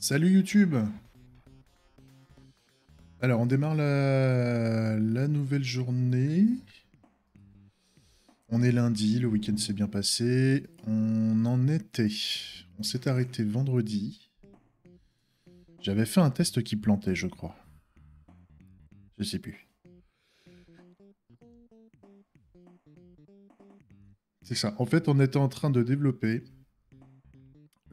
Salut YouTube. Alors on démarre la nouvelle journée. On est lundi, le week-end s'est bien passé. On s'est arrêté vendredi. J'avais fait un test qui plantait, je crois. Je sais plus. C'est ça. En fait, on était en train de développer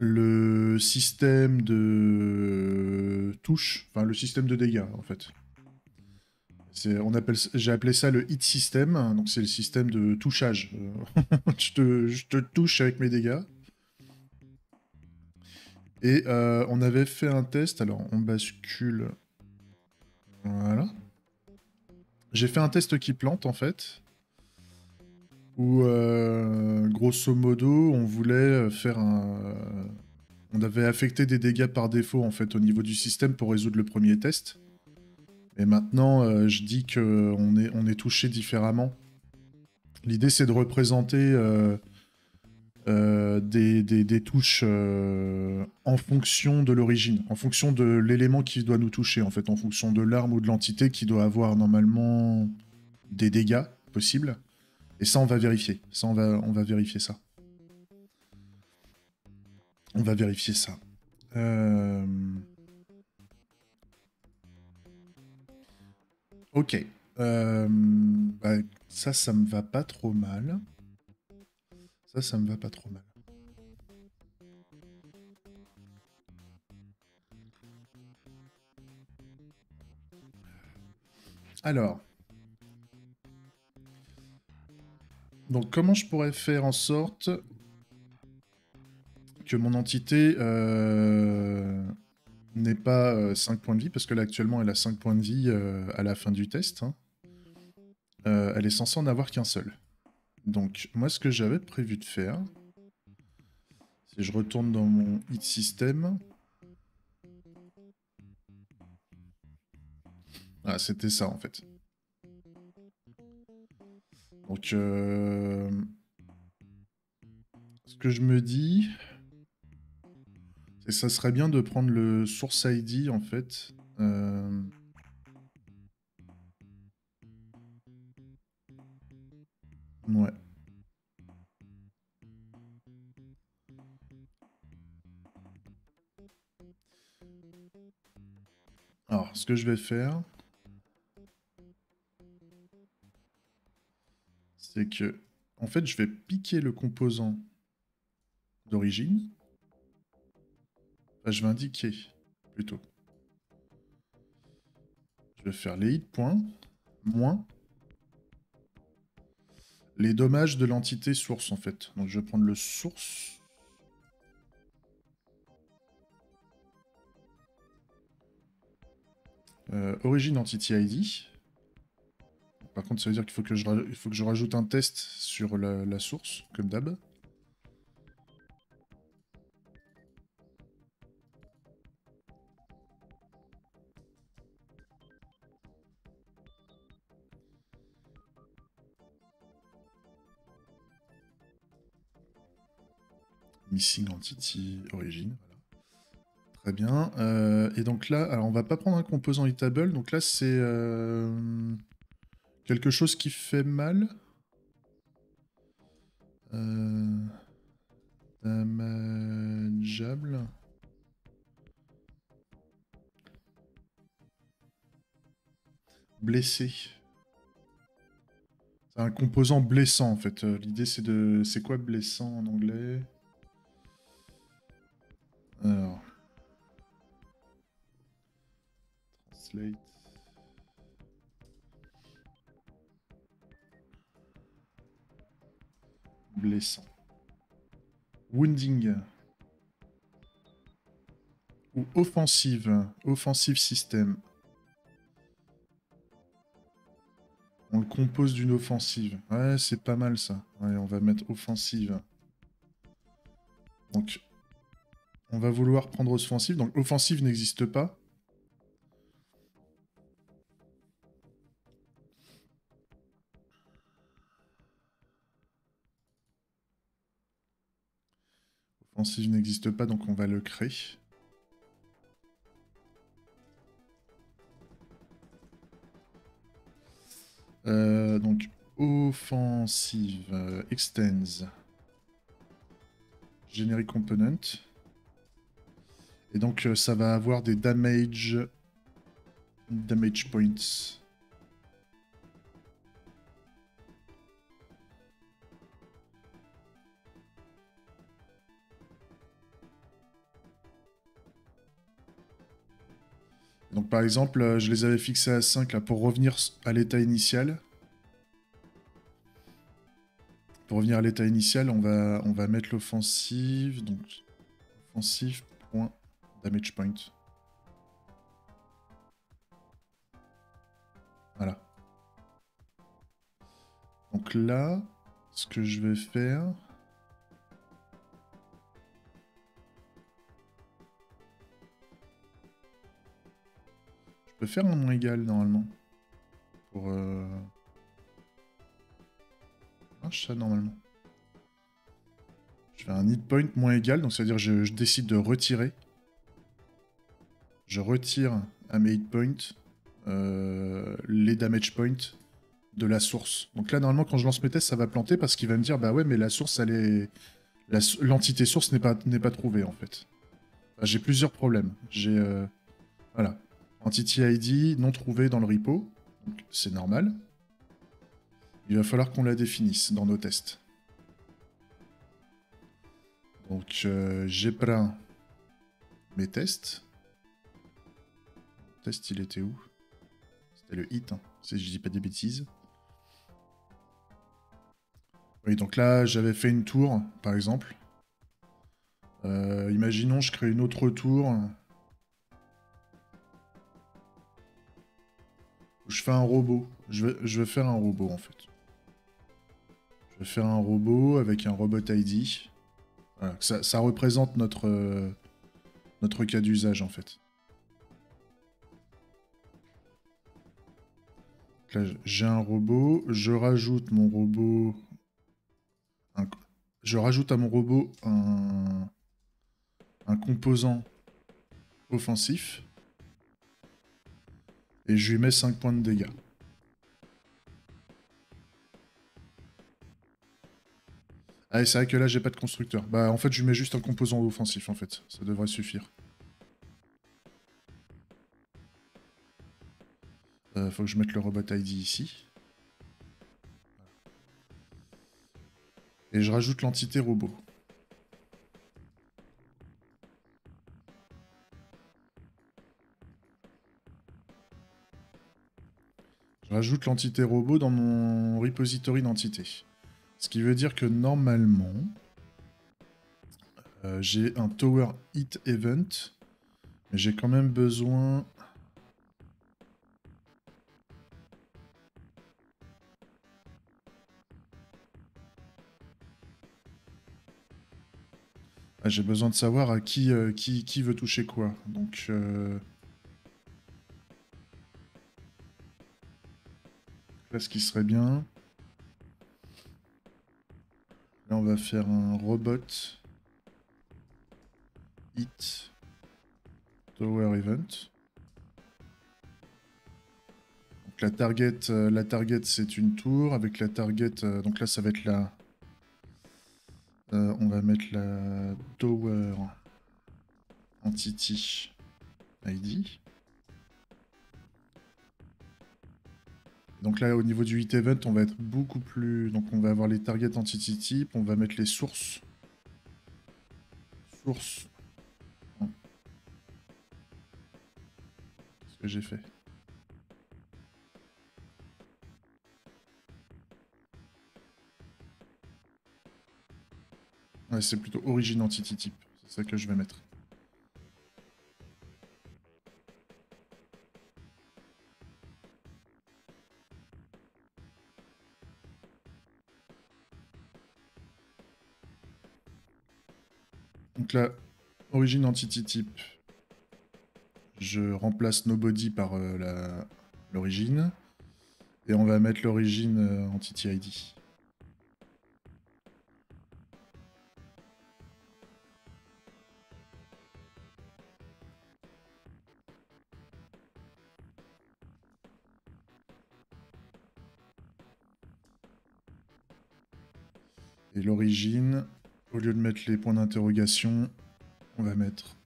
le système de touche, enfin le système de dégâts en fait. J'ai appelé ça le hit system, donc c'est le système de touchage. Je te touche avec mes dégâts. Et on avait fait un test, alors on bascule. Voilà. J'ai fait un test qui plante en fait, où grosso modo on voulait faire un. On avait affecté des dégâts par défaut en fait au niveau du système pour résoudre le premier test. Et maintenant je dis qu'on est touché différemment. L'idée c'est de représenter des touches en fonction de l'origine, en fonction de l'élément qui doit nous toucher, en fait, en fonction de l'arme ou de l'entité qui doit avoir normalement des dégâts possibles. Et ça, on va vérifier. Ça, on va vérifier ça. On va vérifier ça. Euh... Ok. Bah, ça me va pas trop mal. Ça me va pas trop mal. Alors, donc comment je pourrais faire en sorte que mon entité n'ait pas 5 points de vie, parce que là actuellement elle a 5 points de vie à la fin du test. Hein. Elle est censée en avoir qu'un seul. Donc moi ce que j'avais prévu de faire, c'est je retourne dans mon hit system. Ah c'était ça en fait. Donc ce que je me dis, c'est que ça serait bien de prendre le source ID en fait. Ouais. Alors ce que je vais faire, c'est que en fait je vais piquer le composant d'origine. Enfin, je vais indiquer plutôt. Je vais faire les hit points moins les dommages de l'entité source en fait. Donc je vais prendre le source. Origin Entity ID. Par contre, ça veut dire qu'il faut que il faut que je rajoute un test sur la source, comme d'hab. Missing Entity Origin. Voilà. Très bien. Et donc là, alors on va pas prendre un composant hitable. Donc là, c'est quelque chose qui fait mal. Damageable. Blessé. C'est un composant blessant en fait. L'idée c'est de. C'est quoi blessant en anglais? Alors. Translate. Blessant. Wounding. Ou offensive. Offensive system. On le compose d'une offensive. Ouais, c'est pas mal ça. Ouais, on va mettre offensive. Donc, on va vouloir prendre offensive. Donc, offensive n'existe pas. Offensive n'existe pas, donc on va le créer. Donc, offensive, extends, generic component. Et donc, ça va avoir des damage points. Donc par exemple, je les avais fixés à 5 là, pour revenir à l'état initial. Pour revenir à l'état initial, on va mettre l'offensive. Donc, offensive, point, damage point. Voilà. Donc là, ce que je vais faire... Je peux faire un moins égal, normalement. Pour... marche ça, normalement. Je fais un hit point moins égal, donc ça veut dire que je décide de retirer. Je retire à mes hit points les damage points de la source. Donc là, normalement, quand je lance mes tests, ça va planter parce qu'il va me dire, bah ouais, mais la source, elle est... L'entité source n'est pas trouvée, en fait. Bah, j'ai plusieurs problèmes. J'ai... voilà. Entity ID non trouvée dans le repo. Donc c'est normal. Il va falloir qu'on la définisse dans nos tests. Donc j'ai plein mes tests. Le test, il était où? C'était le hit, hein, si je dis pas des bêtises. Oui, donc là, j'avais fait une tour, par exemple. Imaginons, je crée une autre tour. Où je fais un robot. Je vais faire un robot, en fait. Je vais faire un robot avec un robot ID. Voilà, ça représente notre cas d'usage, en fait. Là, j'ai un robot. Je rajoute mon robot... Je rajoute à mon robot un composant offensif. Et je lui mets 5 points de dégâts. Ah, et c'est vrai que là, j'ai pas de constructeur. Bah, en fait, je lui mets juste un composant offensif, en fait. Ça devrait suffire. Faut que je mette le robot ID ici. Et je rajoute l'entité robot. Je rajoute l'entité robot dans mon repository d'entité. Ce qui veut dire que normalement, j'ai un tower hit event, mais j'ai quand même besoin... Ah, j'ai besoin de savoir à qui veut toucher quoi. Donc... là, ce qui serait bien... Là, on va faire un robot hit tower event. Donc la target c'est une tour avec la target. Donc là, ça va être la. On va mettre la tower entity ID. Donc là, au niveau du hit event, on va être beaucoup plus. Donc on va avoir les target entity type, on va mettre les sources. Sources. Qu'est-ce que j'ai fait? Ouais, c'est plutôt origin entity type. C'est ça que je vais mettre. Donc là, origin entity type, je remplace nobody par l'origine. Et on va mettre l'origine entity ID. Et l'origine, au lieu de mettre les points d'interrogation, on va mettre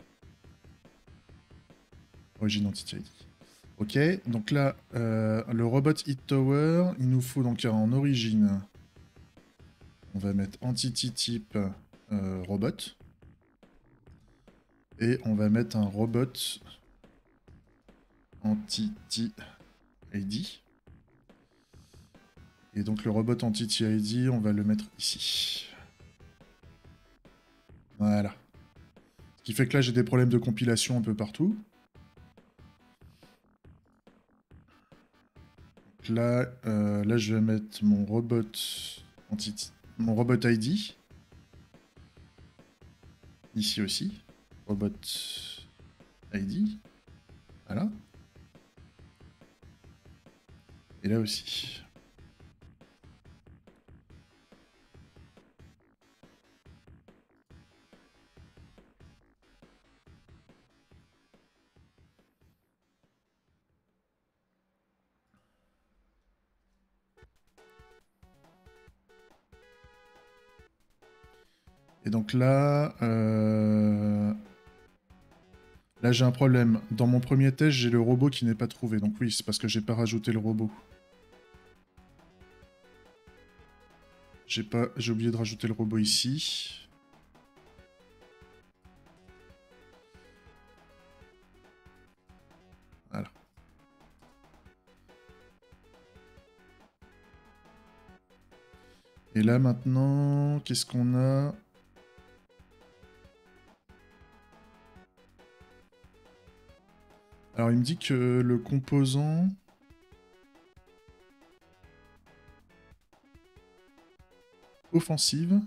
origine entity ID. Ok, donc là, le robot hit tower, il nous faut donc en origine, on va mettre entity type robot. Et on va mettre un robot entity ID. Et donc le robot entity ID, on va le mettre ici. Voilà. Ce qui fait que là, j'ai des problèmes de compilation un peu partout. Donc là, là, je vais mettre mon robot ID. Ici aussi. Robot ID. Voilà. Et là aussi. Et donc là, là j'ai un problème. Dans mon premier test, j'ai le robot qui n'est pas trouvé. Donc oui, c'est parce que j'ai pas rajouté le robot. J'ai oublié de rajouter le robot ici. Voilà. Et là maintenant, qu'est-ce qu'on a? Alors il me dit que le composant... offensive...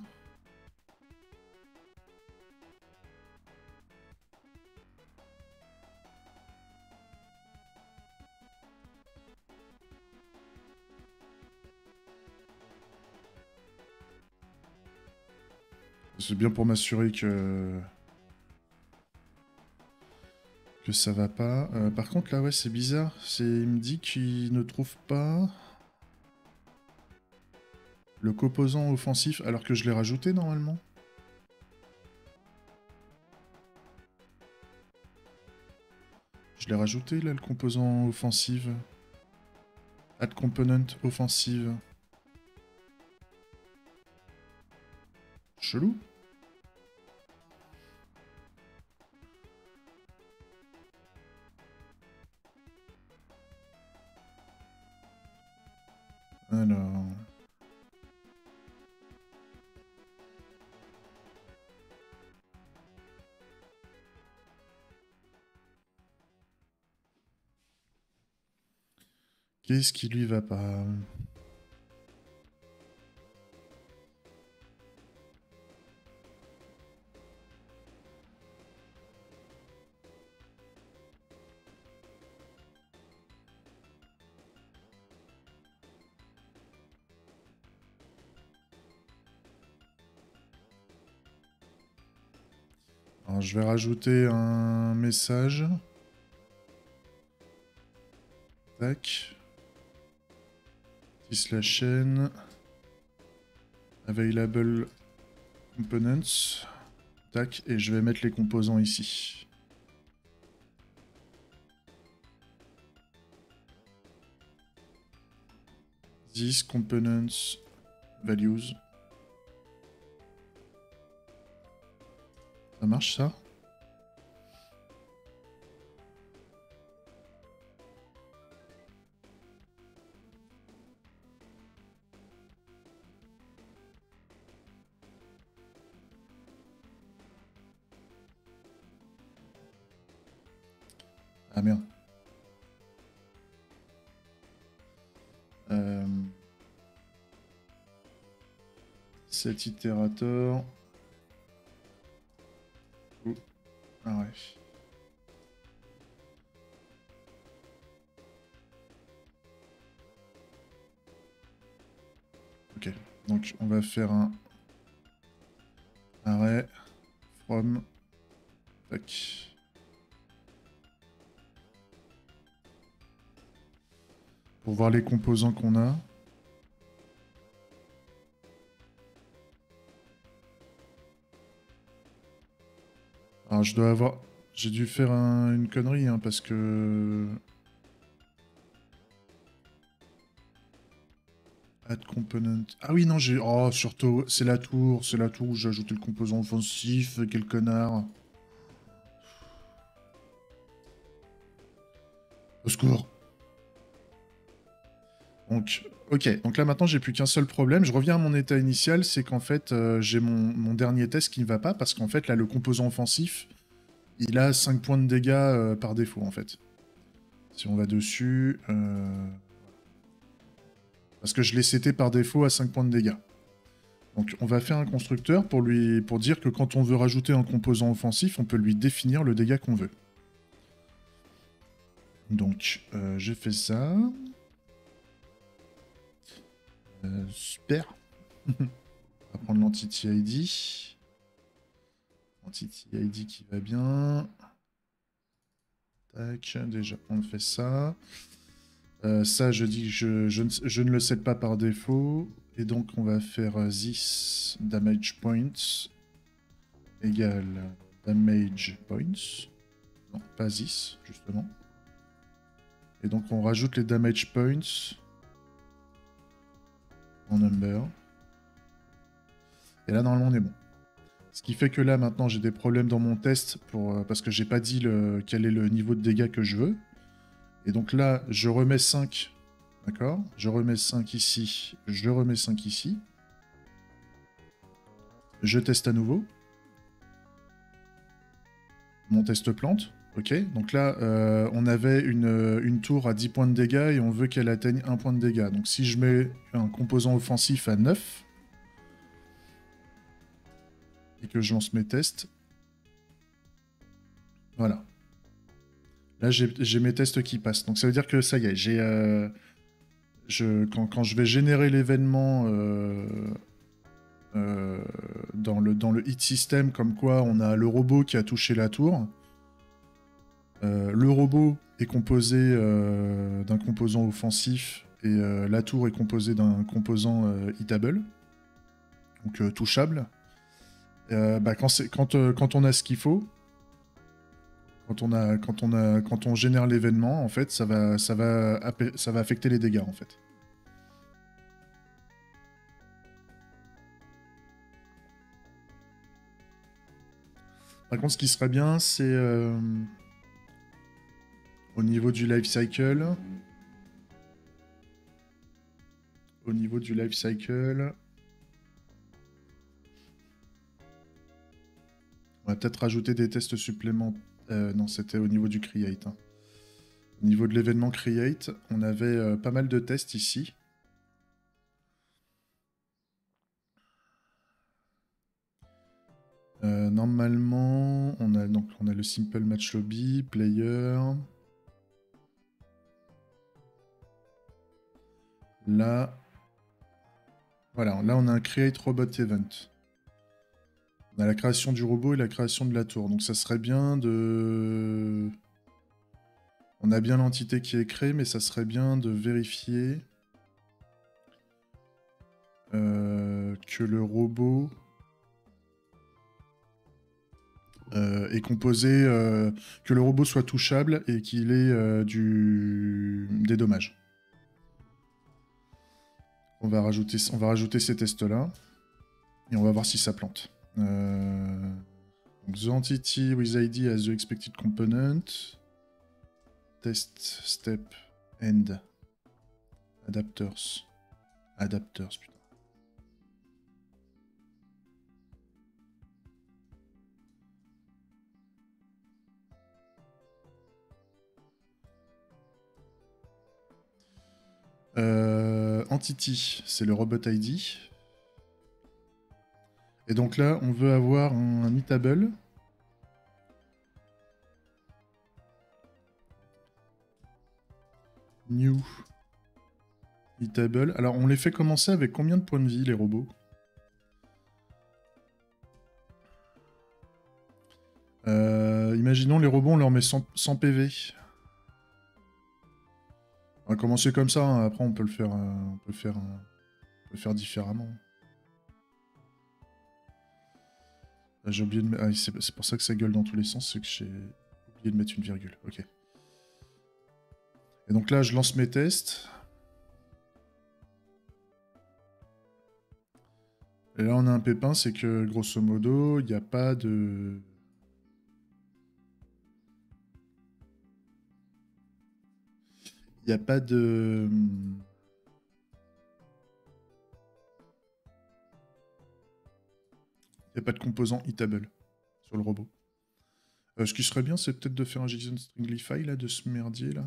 C'est bien pour m'assurer que ça va pas. Par contre là ouais c'est bizarre. Il me dit qu'il ne trouve pas le composant offensif alors que je l'ai rajouté normalement. Je l'ai rajouté là le composant offensive. Add component offensive. Chelou. Alors... Qu'est-ce qui lui va pas? Alors, je vais rajouter un message. Tac. La chaîne. Available components. Tac. Et je vais mettre les composants ici. This components values. Ça marche ça? Ah merde. Cet itérateur. Oh. Ah ouais. Ok. Donc on va faire un arrêt from. Tac. Pour voir les composants qu'on a. Alors je dois avoir... J'ai dû faire une connerie, hein, parce que... Add component... Ah oui, non, j'ai... Oh, surtout, c'est la tour où j'ai ajouté le composant offensif, quel connard. Au secours. Donc, ok, donc là maintenant j'ai plus qu'un seul problème. Je reviens à mon état initial, c'est qu'en fait j'ai mon dernier test qui ne va pas parce qu'en fait là le composant offensif il a 5 points de dégâts par défaut en fait. Si on va dessus, parce que je l'ai seté par défaut à 5 points de dégâts. Donc on va faire un constructeur pour dire que quand on veut rajouter un composant offensif, on peut lui définir le dégât qu'on veut. Donc j'ai fait ça. Super. On va prendre l'entity ID. Entity ID qui va bien. Tac, déjà on fait ça. Ça, je dis que je ne le cède pas par défaut. Et donc on va faire this damage points égale damage points. Non, pas this, justement. Et donc on rajoute les damage points en number. Et là, normalement, on est bon. Ce qui fait que là, maintenant, j'ai des problèmes dans mon test parce que j'ai pas dit quel est le niveau de dégâts que je veux. Et donc là, je remets 5. D'accord? Je remets 5 ici. Je remets 5 ici. Je teste à nouveau. Mon test plante. Ok. Donc là, on avait une tour à 10 points de dégâts et on veut qu'elle atteigne 1 point de dégâts. Donc si je mets un composant offensif à 9 et que je lance mes tests, voilà. Là, j'ai mes tests qui passent. Donc ça veut dire que ça y est, quand je vais générer l'événement dans le hit system, comme quoi on a le robot qui a touché la tour, le robot est composé d'un composant offensif et la tour est composée d'un composant hitable, donc touchable. Quand on a ce qu'il faut, quand on génère l'événement, en fait, ça va affecter les dégâts, en fait. Par contre, ce qui serait bien, c'est au niveau du life cycle. Au niveau du life cycle, on va peut-être rajouter des tests supplémentaires. Non, c'était au niveau du create. Hein. Au niveau de l'événement create, on avait pas mal de tests ici. Normalement, on a le simple match lobby, player. Là, voilà, là on a un create robot event. On a la création du robot et la création de la tour. Donc ça serait bien de... On a bien l'entité qui est créée, mais ça serait bien de vérifier que le robot est composé... que le robot soit touchable et qu'il ait des dommages. On va rajouter ces tests-là. Et on va voir si ça plante. Donc, the entity with ID as the expected component. Test, step, end. Adapters. Adapters, putain. Entity, c'est le robot ID. Et donc là, on veut avoir un hitable. New. Hitable. Alors, on les fait commencer avec combien de points de vie, les robots? Imaginons les robots, on leur met 100 PV. On va commencer comme ça, hein. Après on peut le faire, faire différemment. Ah, j'ai oublié de mettre... Ah, c'est pour ça que ça gueule dans tous les sens, c'est que j'ai oublié de mettre une virgule. Ok. Et donc là, je lance mes tests. Et là, on a un pépin, c'est que, grosso modo, il n'y a pas de... Il n'y a pas de... Il n'y a pas de composant hitable sur le robot. Ce qui serait bien, c'est peut-être de faire un JSON Stringify, là, de ce merdier, là.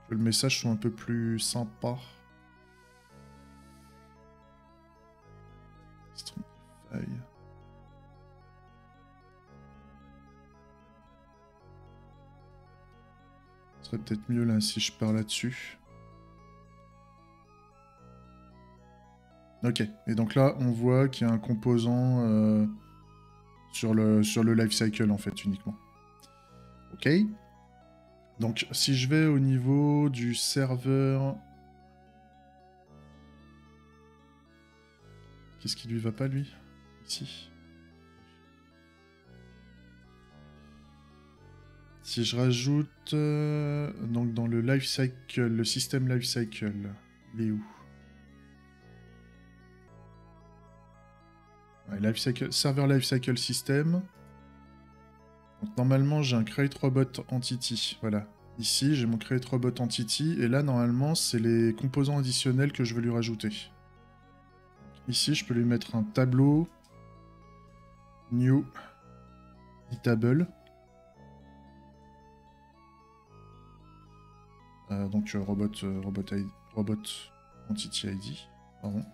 Que le message soit un peu plus sympa. Stringify. Ce serait peut-être mieux, là, si je pars là-dessus. Ok, et donc là, on voit qu'il y a un composant sur le lifecycle, en fait, uniquement. Ok. Donc, si je vais au niveau du serveur... Qu'est-ce qui lui va pas, lui? Ici. Si je rajoute... donc, dans le lifecycle, le système lifecycle, il est où? Ouais, server lifecycle system. Donc, normalement, j'ai un create robot entity. Voilà. Ici, j'ai mon create robot entity. Et là, normalement, c'est les composants additionnels que je veux lui rajouter. Ici, je peux lui mettre un tableau new table. Donc robot entity ID. Pardon.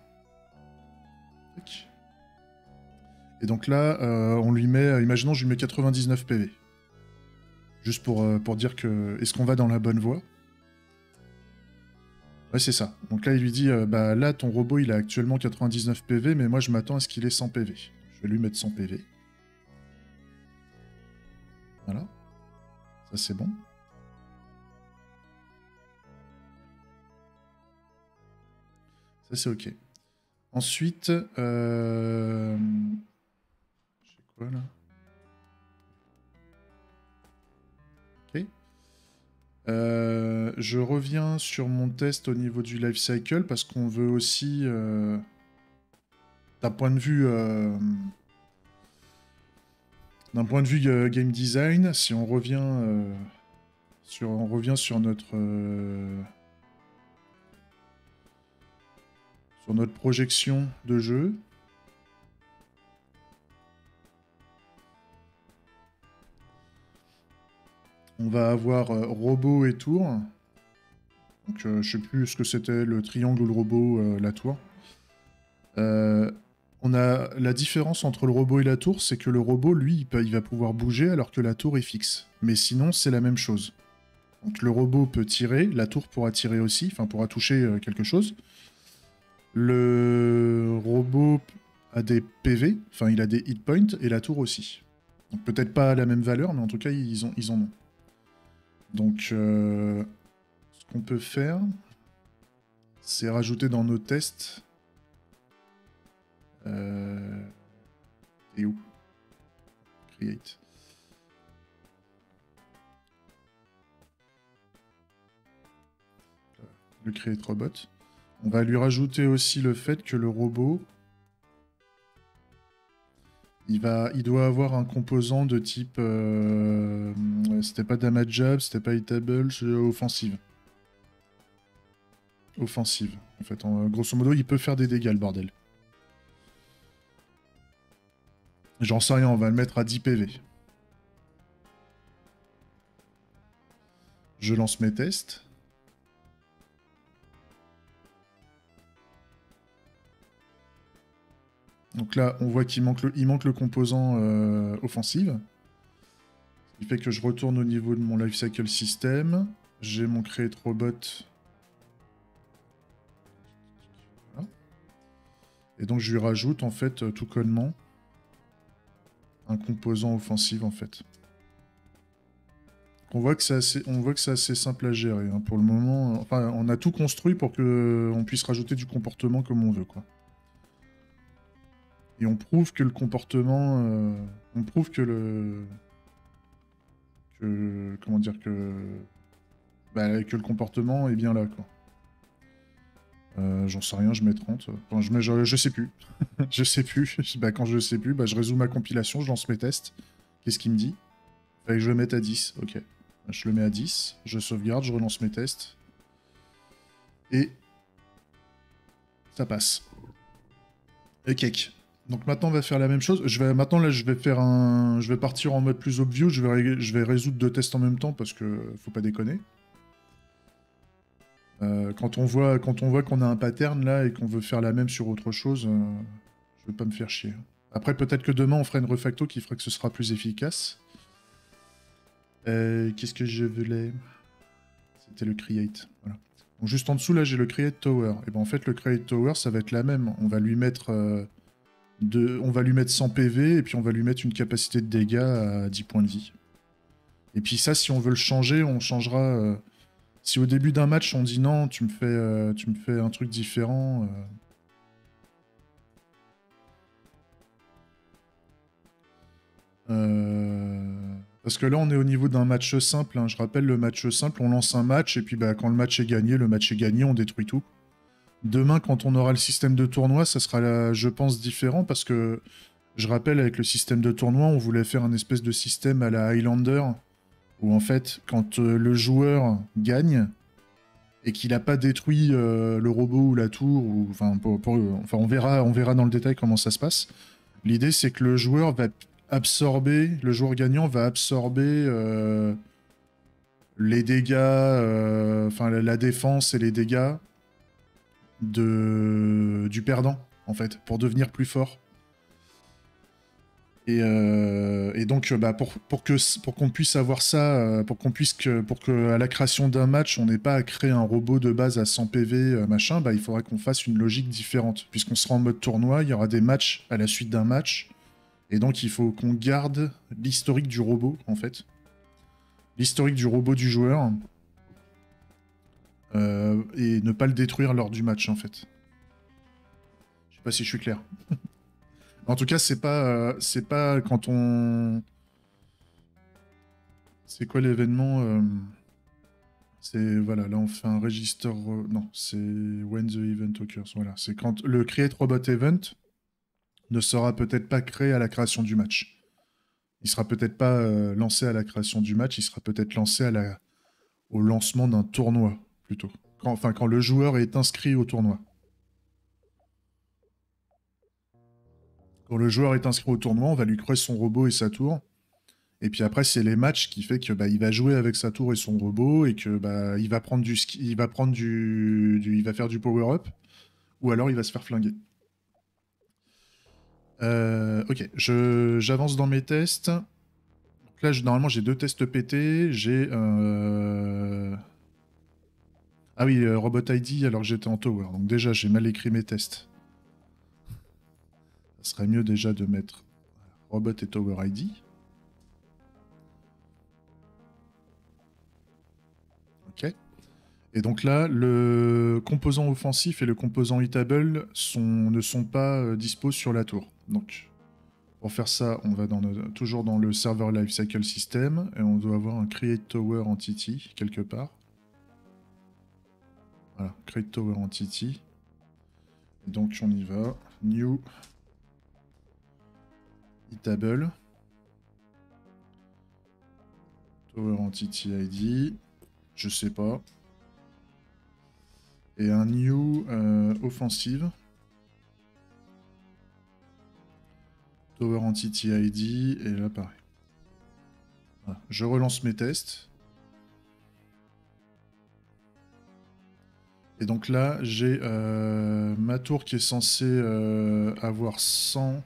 Tac. Et donc là, on lui met, imaginons, je lui mets 99 PV. Juste pour dire que, est-ce qu'on va dans la bonne voie? Ouais, c'est ça. Donc là, il lui dit, bah là, ton robot, il a actuellement 99 PV, mais moi, je m'attends à ce qu'il ait 100 PV. Je vais lui mettre 100 PV. Voilà. Ça, c'est bon. Ça, c'est OK. Ensuite, je sais quoi, là? OK. Je reviens sur mon test au niveau du life cycle parce qu'on veut aussi, d'un point de vue game design, si on revient sur notre projection de jeu. On va avoir robot et tour. Donc je sais plus ce que c'était, le triangle ou le robot, la tour. On a la différence entre le robot et la tour, c'est que le robot, lui, il va pouvoir bouger alors que la tour est fixe. Mais sinon, c'est la même chose. Donc le robot peut tirer, la tour pourra tirer aussi, enfin pourra toucher quelque chose. Le robot a des PV, enfin il a des hit points, et la tour aussi. Donc peut-être pas la même valeur, mais en tout cas ils en ont. Donc ce qu'on peut faire, c'est rajouter dans nos tests... Et où? Create. Le create robot. On va lui rajouter aussi le fait que le robot, il doit avoir un composant de type, c'était pas damageable, c'était pas hitable, offensive. Offensive. En fait, grosso modo, il peut faire des dégâts, le bordel. J'en sais rien, on va le mettre à 10 PV. Je lance mes tests. Donc là, on voit qu'il manque le composant offensive. Ce qui fait que je retourne au niveau de mon lifecycle system. J'ai mon create robot. Voilà. Et donc je lui rajoute en fait tout connement un composant offensive en fait. On voit que c'est assez simple à gérer hein. Pour le moment. Enfin, on a tout construit pour que on puisse rajouter du comportement comme on veut quoi. Et on prouve que le comportement... on prouve que le... comment dire que... Bah, que le comportement est bien là, quoi. J'en sais rien, je mets 30. Enfin, je sais plus. Je sais plus. Bah, quand je sais plus, bah, je résous ma compilation, je lance mes tests. Qu'est-ce qu'il me dit? Fallait que je le mette à 10. Ok. Je le mets à 10. Je sauvegarde, je relance mes tests. Et ça passe. Et cake. Donc maintenant on va faire la même chose. Maintenant là je vais faire je vais partir en mode plus obvious. Je vais résoudre 2 tests en même temps parce que faut pas déconner. Quand on voit qu'on a un pattern là et qu'on veut faire la même sur autre chose, je vais pas me faire chier. Après peut-être que demain on fera une refacto qui fera que ce sera plus efficace. Qu'est-ce que je voulais? C'était le create. Voilà. Donc juste en dessous là j'ai le create tower. Et ben en fait le create tower ça va être la même. On va lui mettre on va lui mettre 100 PV et puis on va lui mettre une capacité de dégâts à 10 points de vie. Et puis ça, si on veut le changer, on changera. Si au début d'un match on dit non, tu me fais un truc différent. Parce que là, on est au niveau d'un match simple. Hein. Je rappelle, le match simple, on lance un match et puis bah, quand le match est gagné, on détruit tout. Demain, quand on aura le système de tournoi, ça sera, je pense, différent parce que je rappelle, avec le système de tournoi, on voulait faire un espèce de système à la Highlander où en fait, quand le joueur gagne et qu'il n'a pas détruit le robot ou la tour, ou enfin on verra dans le détail comment ça se passe. L'idée c'est que le joueur gagnant va absorber les dégâts, enfin la défense et les dégâts du perdant en fait pour devenir plus fort. Et donc, bah, pour qu'on puisse avoir ça, pour que à la création d'un match, on n'ait pas à créer un robot de base à 100 PV, machin, bah, il faudra qu'on fasse une logique différente. Puisqu'on sera en mode tournoi, il y aura des matchs à la suite d'un match. Et donc, il faut qu'on garde l'historique du robot, en fait. L'historique du robot du joueur. Et ne pas le détruire lors du match, en fait. Je sais pas si je suis clair. En tout cas, c'est pas quand on... C'est quoi l'événement C'est, voilà, là on fait un register... non, c'est when the event occurs. Voilà, c'est quand le create robot event ne sera peut-être pas créé à la création du match. Il sera peut-être pas lancé à la création du match, il sera peut-être lancé au lancement d'un tournoi, plutôt. Quand le joueur est inscrit au tournoi. Quand le joueur est inscrit au tournoi, on va lui créer son robot et sa tour. Et puis après, c'est les matchs qui fait que bah, il va jouer avec sa tour et son robot et que bah, il va prendre il va faire du power up ou alors il va se faire flinguer. Ok, j'avance dans mes tests. Donc là, normalement, j'ai 2 tests pétés. J'ai ah oui, Robot ID alors que j'étais en tower. Donc déjà, j'ai mal écrit mes tests. Ça serait mieux déjà de mettre Robot et Tower ID. Ok. Et donc là, le composant offensif et le composant hitable ne sont pas dispos sur la tour. Donc, pour faire ça, on va toujours dans le server lifecycle system et on doit avoir un create tower entity quelque part. Voilà, create tower entity. Et donc on y va. New hitable tower entity ID. Je sais pas. Et un new offensive. Tower Entity ID, et là pareil. Voilà. Je relance mes tests. Et donc là, j'ai ma tour qui est censée avoir 100...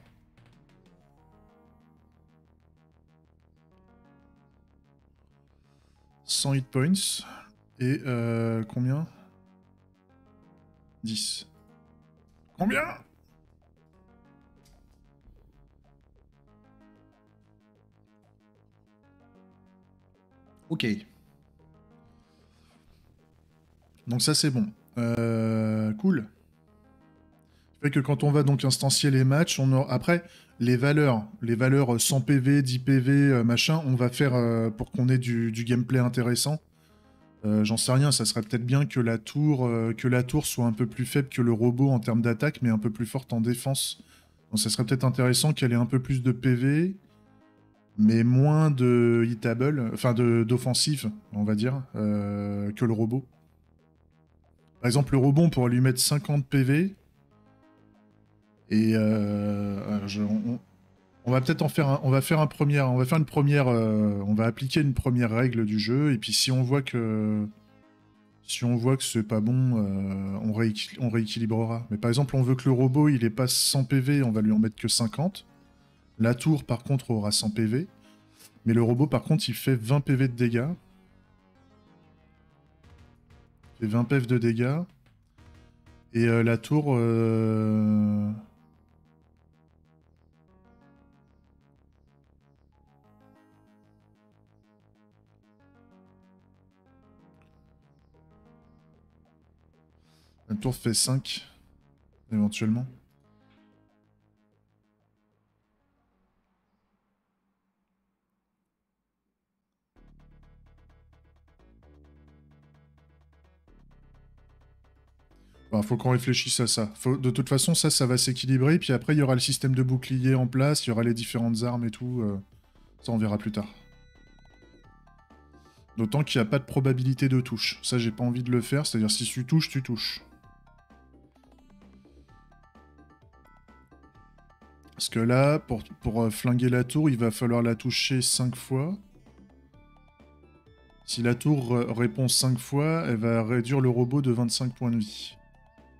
hit points. Et combien 10. Combien? Ok. Donc ça c'est bon. Cool. Fait que quand on va donc instancier les matchs, après, les valeurs 100 PV, 10 PV, machin, on va faire pour qu'on ait du gameplay intéressant. J'en sais rien, ça serait peut-être bien que la tour soit un peu plus faible que le robot en termes d'attaque, mais un peu plus forte en défense. Donc ça serait peut-être intéressant qu'elle ait un peu plus de PV, mais moins de hitable, enfin d'offensive, on va dire, que le robot. Par exemple, le robot, on pourrait lui mettre 50 PV, et on va peut-être on va faire une première, on va appliquer une première règle du jeu, et puis si on voit que c'est pas bon, on rééquilibrera. Mais par exemple, on veut que le robot, il ait pas 100 PV, on va lui en mettre que 50. La tour, par contre, aura 100 PV. Mais le robot, par contre, il fait 20 PV de dégâts. Il fait 20 PV de dégâts. Et la tour... La tour fait 5, éventuellement. Enfin, faut qu'on réfléchisse à ça. De toute façon, ça va s'équilibrer. Puis après, il y aura le système de bouclier en place, il y aura les différentes armes et tout. Ça, on verra plus tard. D'autant qu'il n'y a pas de probabilité de touche. Ça, j'ai pas envie de le faire. C'est-à-dire, si tu touches, tu touches. Parce que là, pour flinguer la tour, il va falloir la toucher 5 fois. Si la tour répond 5 fois, elle va réduire le robot de 25 points de vie.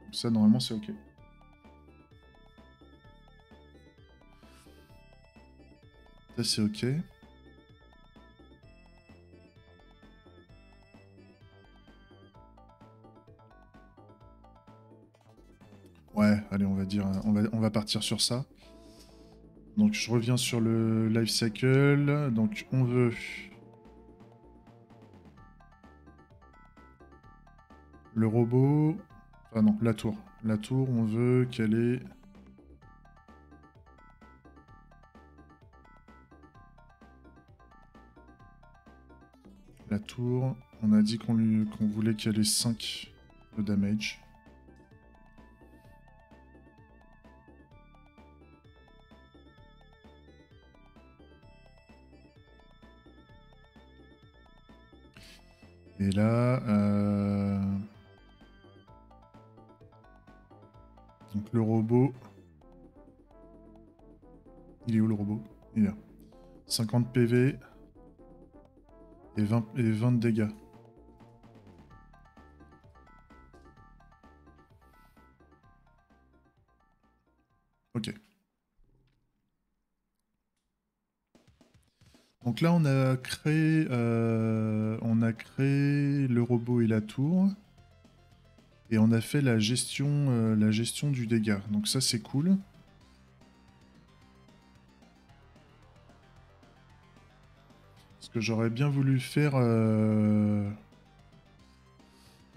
Donc ça, normalement, c'est ok. Ça, c'est ok. Ouais, allez, on va dire, on va partir sur ça. Donc je reviens sur le life cycle. Donc on veut le robot. Ah non, la tour. La tour, on veut qu'elle ait... La tour, on a dit qu'on voulait qu'elle ait 5 de damage. Et là... Donc le robot... Il est où le robot? Il est là. 50 PV et 20 de dégâts. Ok. Donc là, on a créé le robot et la tour. Et on a fait la gestion du dégât. Donc ça, c'est cool. Parce que j'aurais bien voulu faire...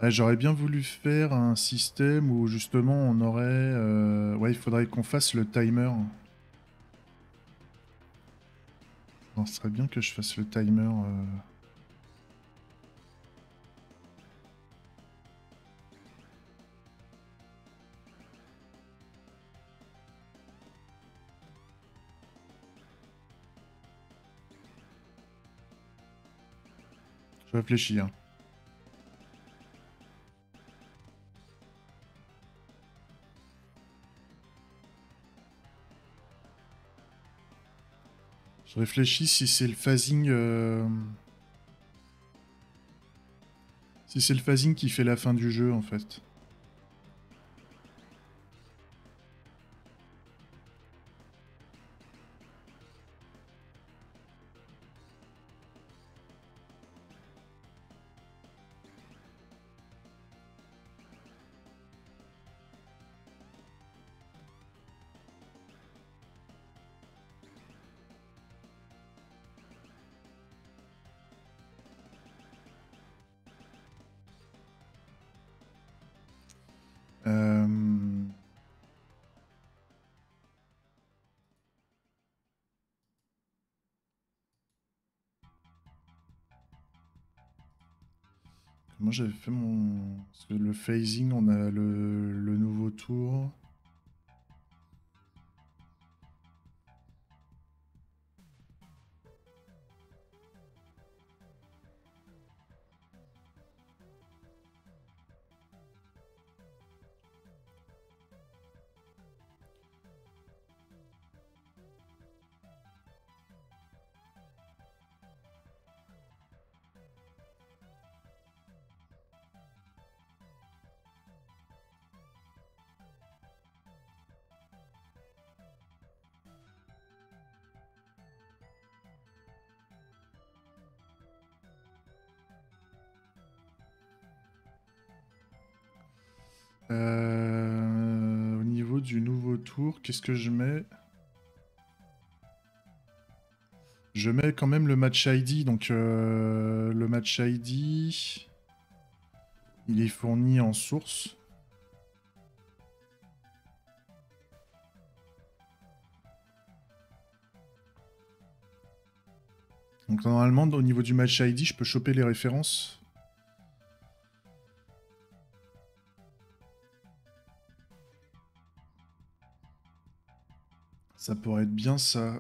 ouais, j'aurais bien voulu faire un système où justement on aurait... Ouais, il faudrait qu'on fasse le timer. Non, ce serait bien que je fasse le timer. Je réfléchis, hein. Je réfléchis si c'est le phasing... Si c'est le phasing qui fait la fin du jeu, en fait. Moi j'avais fait mon... Parce que le phasing, on a le nouveau tour. Au niveau du nouveau tour, qu'est-ce que je mets? Je mets quand même le match ID. Donc le match ID, il est fourni en source. Donc normalement, au niveau du match ID, je peux choper les références. Ça pourrait être bien ça.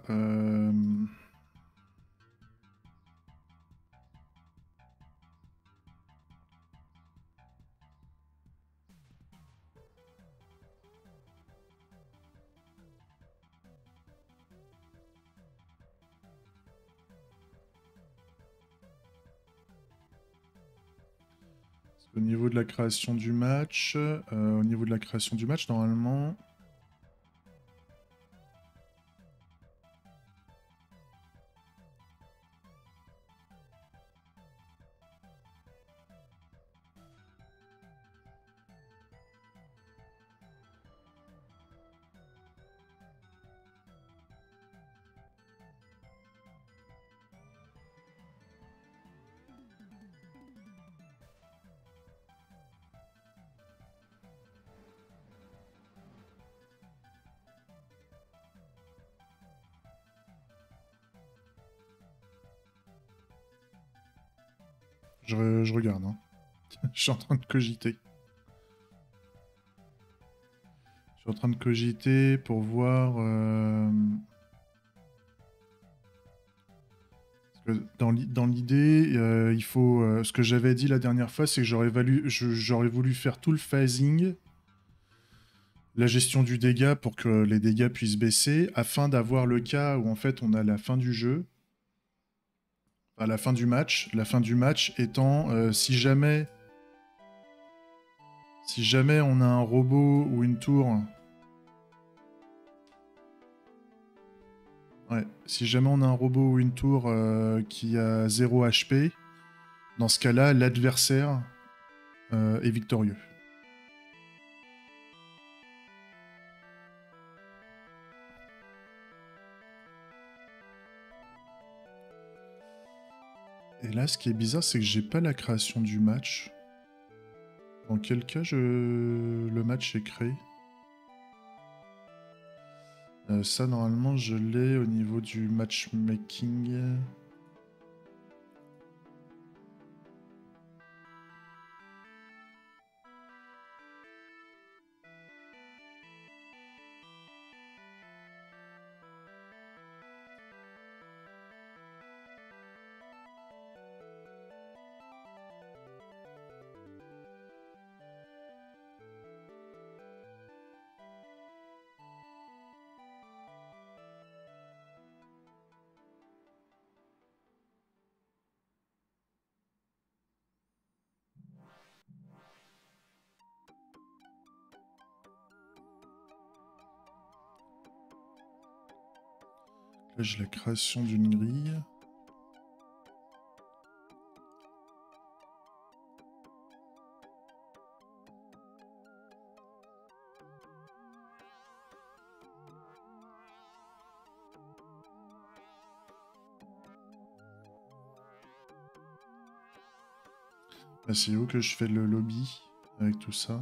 Au niveau de la création du match, normalement... Je regarde, hein. Je suis en train de cogiter. Je suis en train de cogiter pour voir... parce que dans l'idée, il faut... ce que j'avais dit la dernière fois, c'est que j'aurais voulu faire tout le phasing, la gestion du dégât pour que les dégâts puissent baisser, afin d'avoir le cas où en fait on a la fin du jeu, à la fin du match. La fin du match étant si jamais on a un robot ou une tour. Ouais, si jamais on a un robot ou une tour qui a 0 HP, dans ce cas-là, l'adversaire est victorieux. Et là, ce qui est bizarre, c'est que j'ai pas la création du match. Dans quel cas le match est créé? Ça, normalement, je l'ai au niveau du matchmaking. Là, j'ai la création d'une grille. Là, c'est où que je fais le lobby avec tout ça?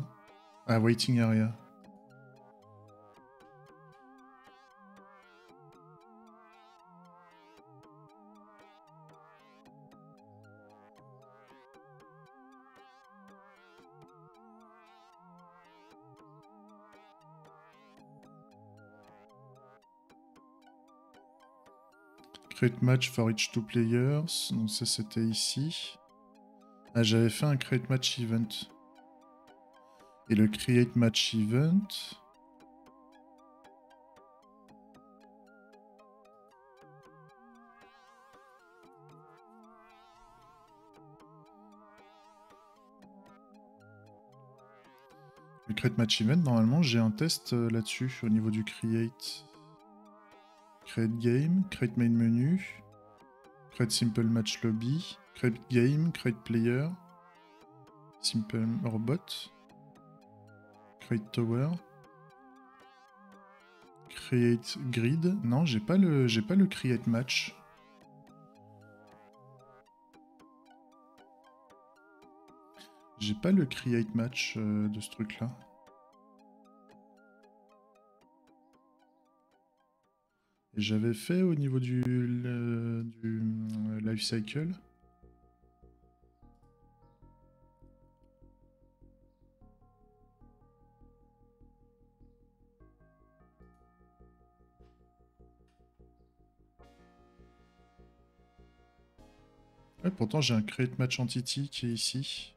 Ah, waiting area. Create match for each two players. Donc ça c'était ici. Ah, j'avais fait un create match event. Et le create match event. Le create match event, normalement j'ai un test là-dessus au niveau du create. Create game, create main menu, create simple match lobby, create game, create player, simple robot, create tower, create grid. Non, j'ai pas le create match. J'ai pas le create match de ce truc là. Et j'avais fait au niveau du life cycle. Ouais, pourtant j'ai un create match entity qui est ici.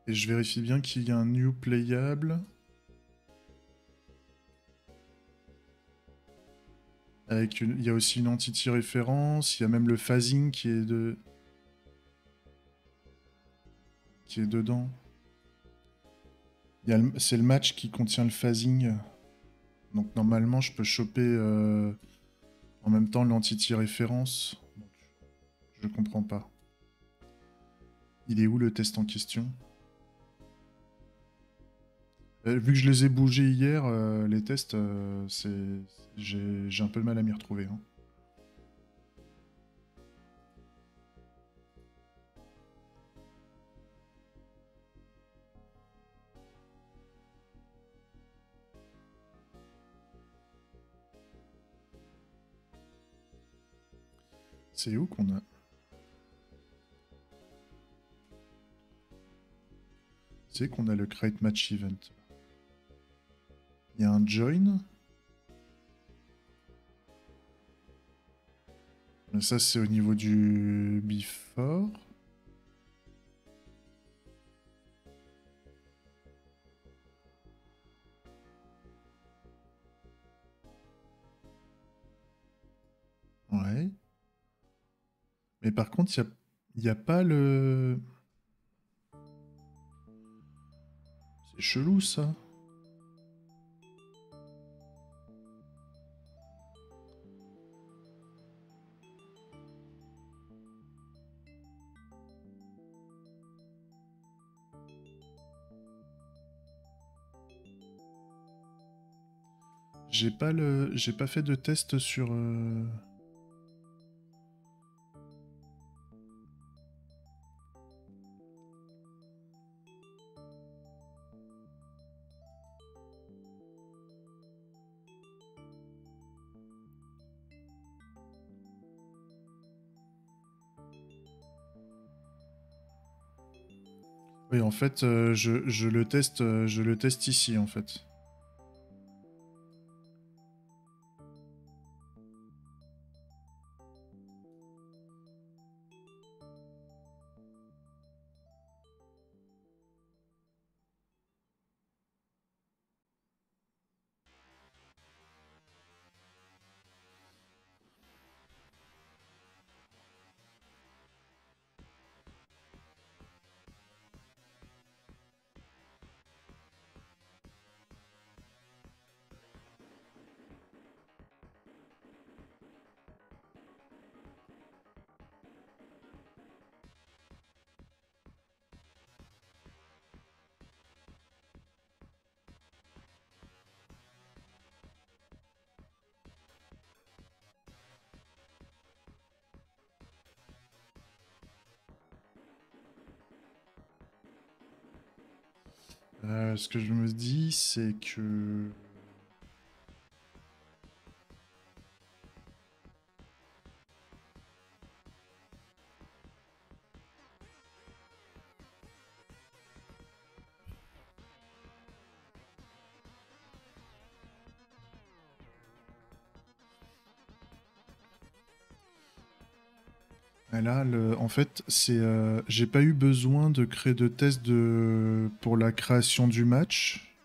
Et je vérifie bien qu'il y a un new playable. Il y a aussi une entity référence, il y a même le phasing qui est dedans. C'est le match qui contient le phasing. Donc normalement je peux choper en même temps l'entity référence. Donc, je comprends pas. Il est où le test en question? Vu que je les ai bougés hier, les tests, j'ai un peu de mal à m'y retrouver. Hein. C'est où qu'on a... C'est qu'on a le Create Match Event. Il y a un Join. Mais ça, c'est au niveau du Before. Ouais. Mais par contre, il y a pas le... C'est chelou, ça. J'ai pas fait de test sur... Oui, en fait, je le teste ici, en fait. Ce que je me dis, c'est que... Et là, en fait, c'est, j'ai pas eu besoin de créer de test pour la création du match.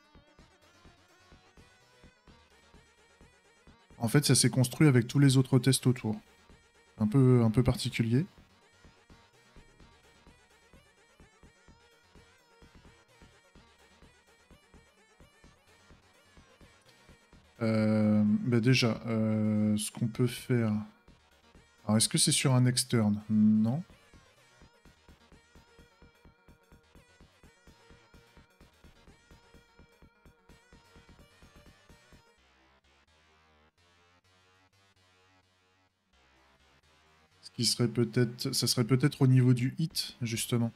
En fait, ça s'est construit avec tous les autres tests autour. Un peu particulier. Bah déjà, ce qu'on peut faire... Alors, est-ce que c'est sur un externe? Non. Ce qui serait peut-être... Ça serait peut-être au niveau du hit, justement.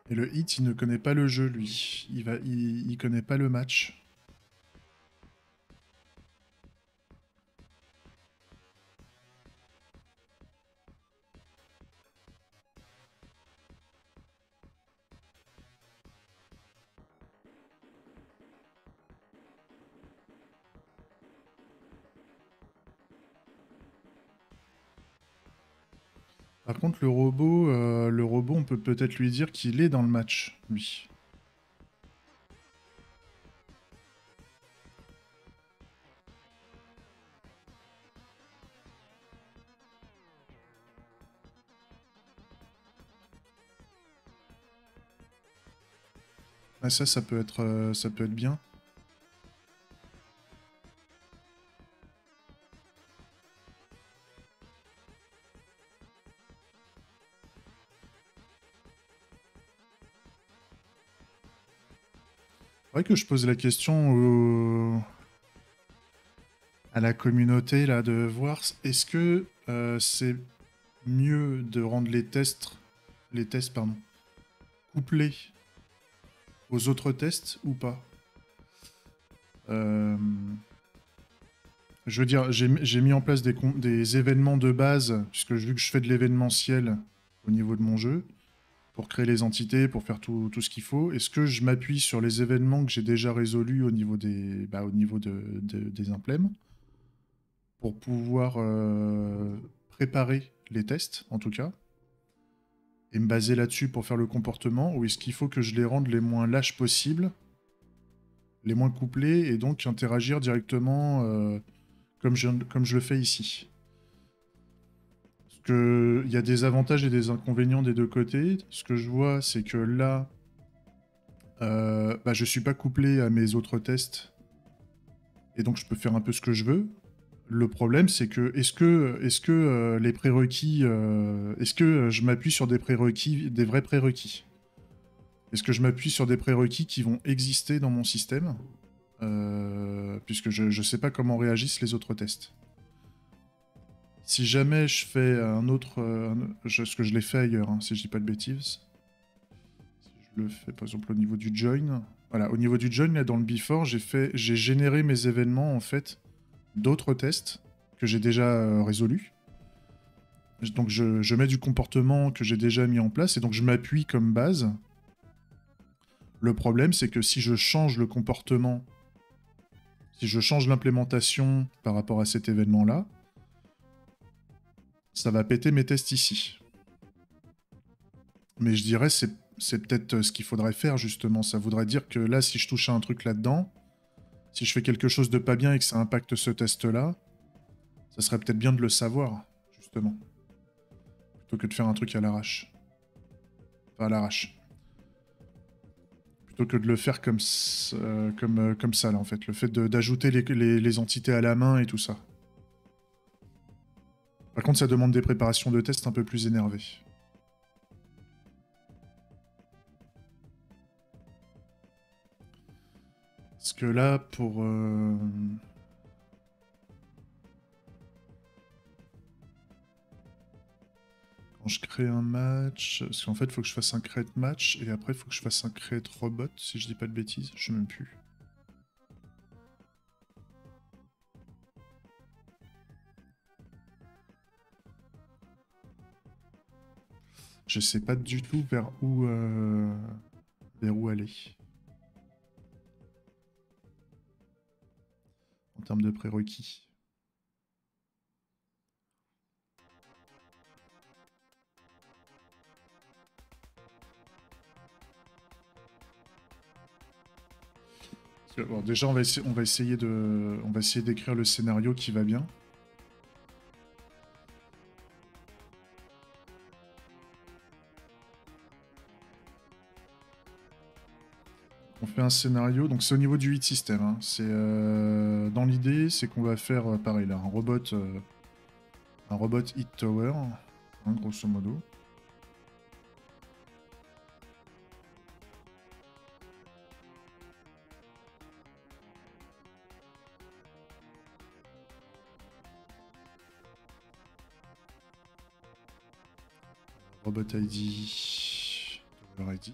Et le hit, il ne connaît pas le jeu, lui. Il connaît pas le match. Par contre, le robot, on peut peut-être lui dire qu'il est dans le match, lui. Ah, ça peut être bien. C'est vrai que je pose la question à la communauté là de voir est-ce que c'est mieux de rendre les tests pardon, couplés aux autres tests ou pas. Euh, je veux dire, j'ai mis en place des événements de base, puisque vu que je fais de l'événementiel au niveau de mon jeu, pour créer les entités, pour faire tout ce qu'il faut. Est-ce que je m'appuie sur les événements que j'ai déjà résolus au niveau au niveau des implèmes pour pouvoir préparer les tests, en tout cas, et me baser là-dessus pour faire le comportement, ou est-ce qu'il faut que je les rende les moins lâches possibles, les moins couplés, et donc interagir directement comme je le fais ici? Parce qu'il y a des avantages et des inconvénients des deux côtés. Ce que je vois, c'est que là, je suis pas couplé à mes autres tests et donc je peux faire un peu ce que je veux. Le problème, c'est que est-ce que les prérequis, est-ce que je m'appuie sur des prérequis, des vrais prérequis? Est-ce que je m'appuie sur des prérequis qui vont exister dans mon système? Puisque je ne sais pas comment réagissent les autres tests. Si jamais je fais un autre, ce que je l'ai fait ailleurs, hein, si je dis pas de bêtises. Je le fais par exemple au niveau du join. Voilà, au niveau du join, là dans le before, j'ai généré mes événements en fait d'autres tests que j'ai déjà résolus. Donc je mets du comportement que j'ai déjà mis en place et donc je m'appuie comme base. Le problème, c'est que si je change le comportement, si je change l'implémentation par rapport à cet événement-là, ça va péter mes tests ici. Mais je dirais c'est peut-être ce qu'il faudrait faire justement. Ça voudrait dire que là, si je touche à un truc là-dedans, si je fais quelque chose de pas bien et que ça impacte ce test-là, ça serait peut-être bien de le savoir, justement. Plutôt que de faire un truc à l'arrache. Enfin, à l'arrache. Plutôt que de le faire comme ça, là, en fait. Le fait d'ajouter les entités à la main et tout ça. Par contre, ça demande des préparations de tests un peu plus énervées. Parce que là, pour... Quand je crée un match... Parce qu'en fait, il faut que je fasse un create match, et après, il faut que je fasse un create robot, si je dis pas de bêtises. Je sais même plus. je sais pas du tout vers où aller. En termes de prérequis. Bon, déjà, on va essayer d'écrire le scénario qui va bien. On fait un scénario, donc c'est au niveau du 8 système. Hein. C'est dans l'idée, c'est qu'on va faire pareil là, un robot hit tower, hein, grosso modo. Robot ID, tower ID.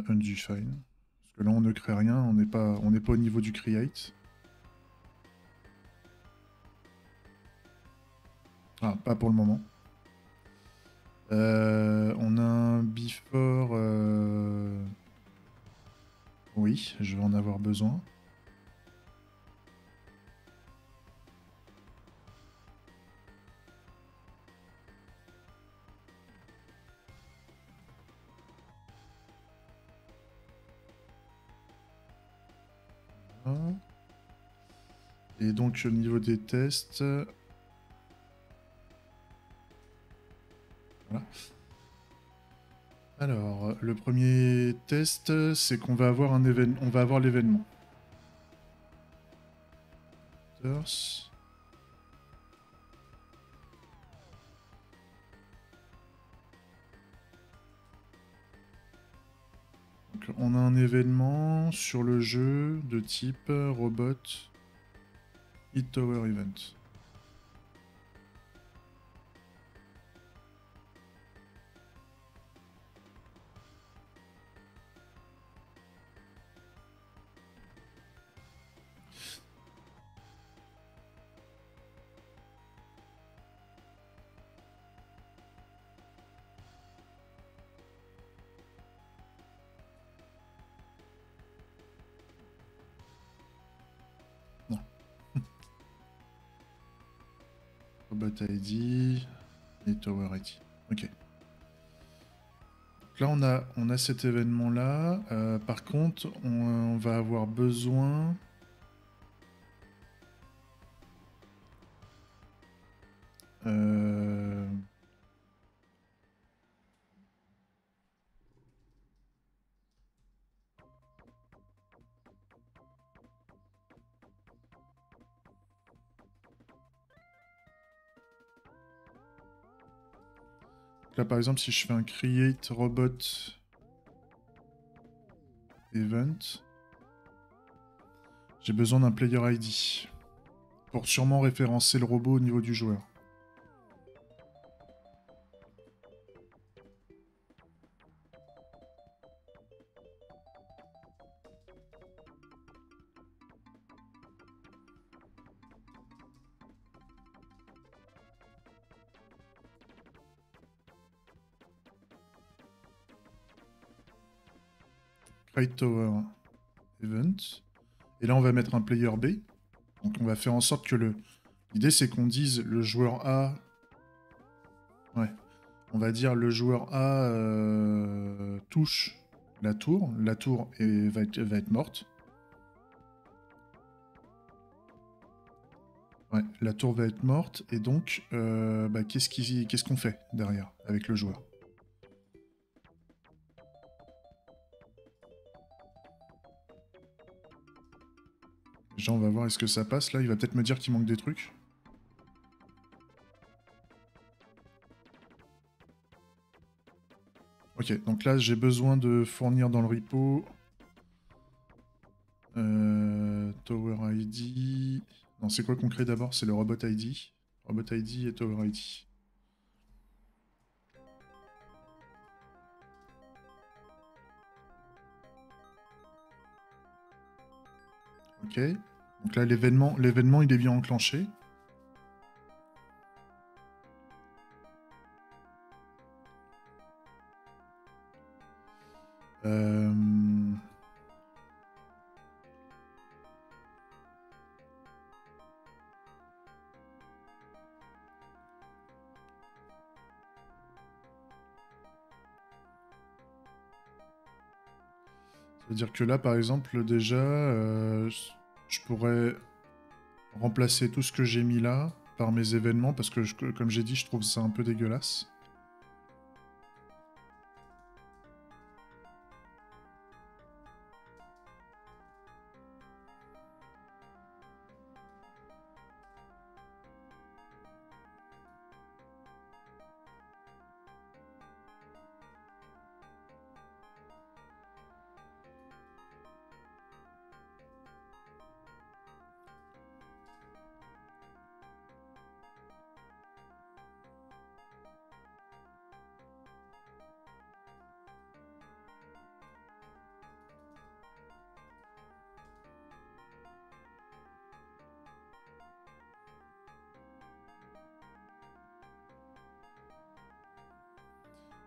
Undefined. Parce que là, on ne crée rien, on n'est pas au niveau du create. Ah, pas pour le moment. On a un before. Oui, je vais en avoir besoin. Et donc au niveau des tests, voilà. Alors, le premier test, c'est qu'on va avoir un événement. On va avoir l'événement. Donc, on a un événement sur le jeu de type robot hit tower event. Non. Robot ID et tower ID. Ok. Donc là, on a cet événement-là. Par contre, on va avoir besoin... Là, par exemple, si je fais un create robot event, j'ai besoin d'un player ID pour sûrement référencer le robot au niveau du joueur. Create tower event. Et là, on va mettre un player B. Donc, on va faire en sorte que l'idée, c'est qu'on dise le joueur A... Ouais. On va dire le joueur A touche la tour. La tour va être morte. Ouais, la tour va être morte. Et donc, qu'est-ce qu'on fait derrière avec le joueur? Déjà, on va voir est-ce que ça passe. Là, il va peut-être me dire qu'il manque des trucs. Ok, donc là, j'ai besoin de fournir dans le repo... Tower ID... Non, c'est quoi qu'on crée d'abord? C'est le Robot ID. Robot ID et Tower ID. Ok. Donc là, l'événement, il est bien enclenché. Euh, C'est-à-dire que là, par exemple, déjà, je pourrais remplacer tout ce que j'ai mis là par mes événements, parce que, comme j'ai dit, je trouve ça un peu dégueulasse.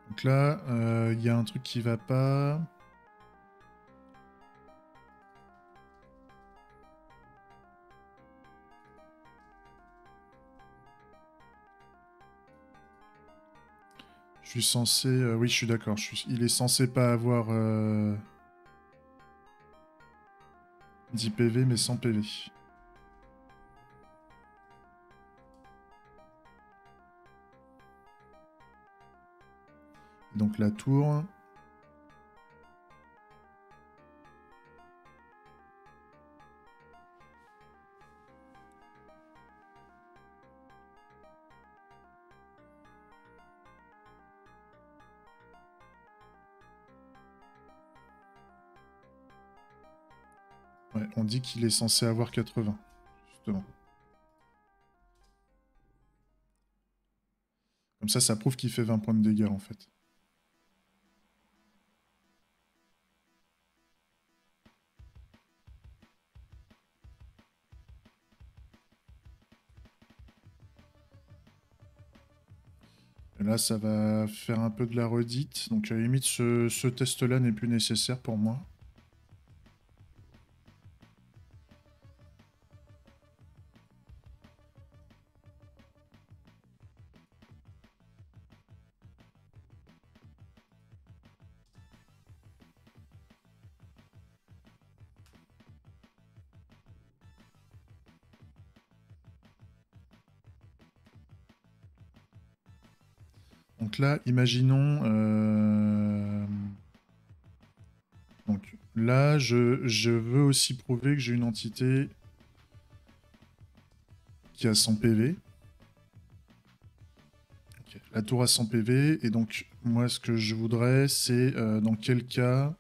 Donc là, il y a un truc qui va pas. Je suis censé... oui, je suis d'accord. Il est censé pas avoir 10 PV, mais 100 PV. Donc la tour... Ouais, on dit qu'il est censé avoir 80, justement. Comme ça prouve qu'il fait 20 points de dégâts, en fait. Et là, ça va faire un peu de la redite. Donc, à la limite, ce test-là n'est plus nécessaire pour moi. Donc là, imaginons... Donc là, je veux aussi prouver que j'ai une entité qui a 100 PV. Okay. La tour a 100 PV, et donc moi ce que je voudrais, c'est dans quel cas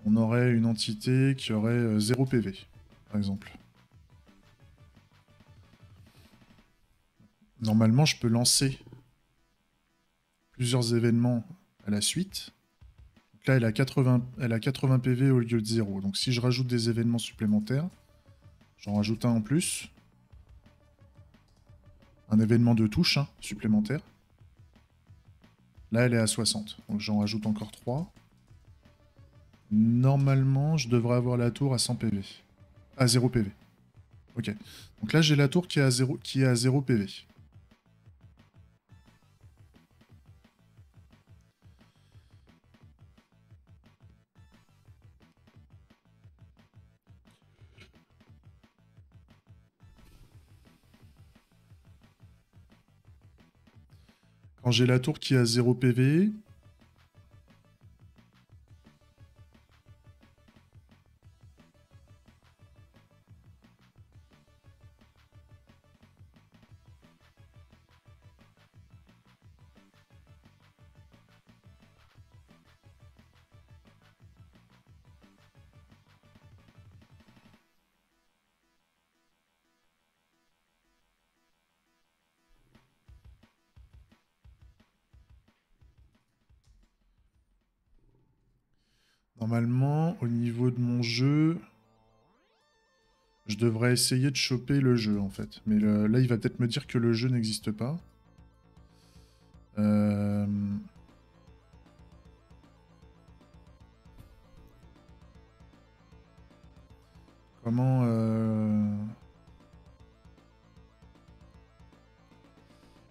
on aurait une entité qui aurait 0 PV, par exemple. Normalement, je peux lancer plusieurs événements à la suite. Donc là, elle a 80 PV au lieu de 0. Donc si je rajoute des événements supplémentaires, j'en rajoute un en plus. Un événement de touche hein, supplémentaire. Là, elle est à 60. Donc j'en rajoute encore 3. Normalement, je devrais avoir la tour à 100 PV. À 0 PV. Ok. Donc là, j'ai la tour qui est à 0 PV. Quand j'ai la tour qui est à 0 PV, normalement, au niveau de mon jeu, je devrais essayer de choper le jeu, en fait. Mais là, il va peut-être me dire que le jeu n'existe pas. Comment...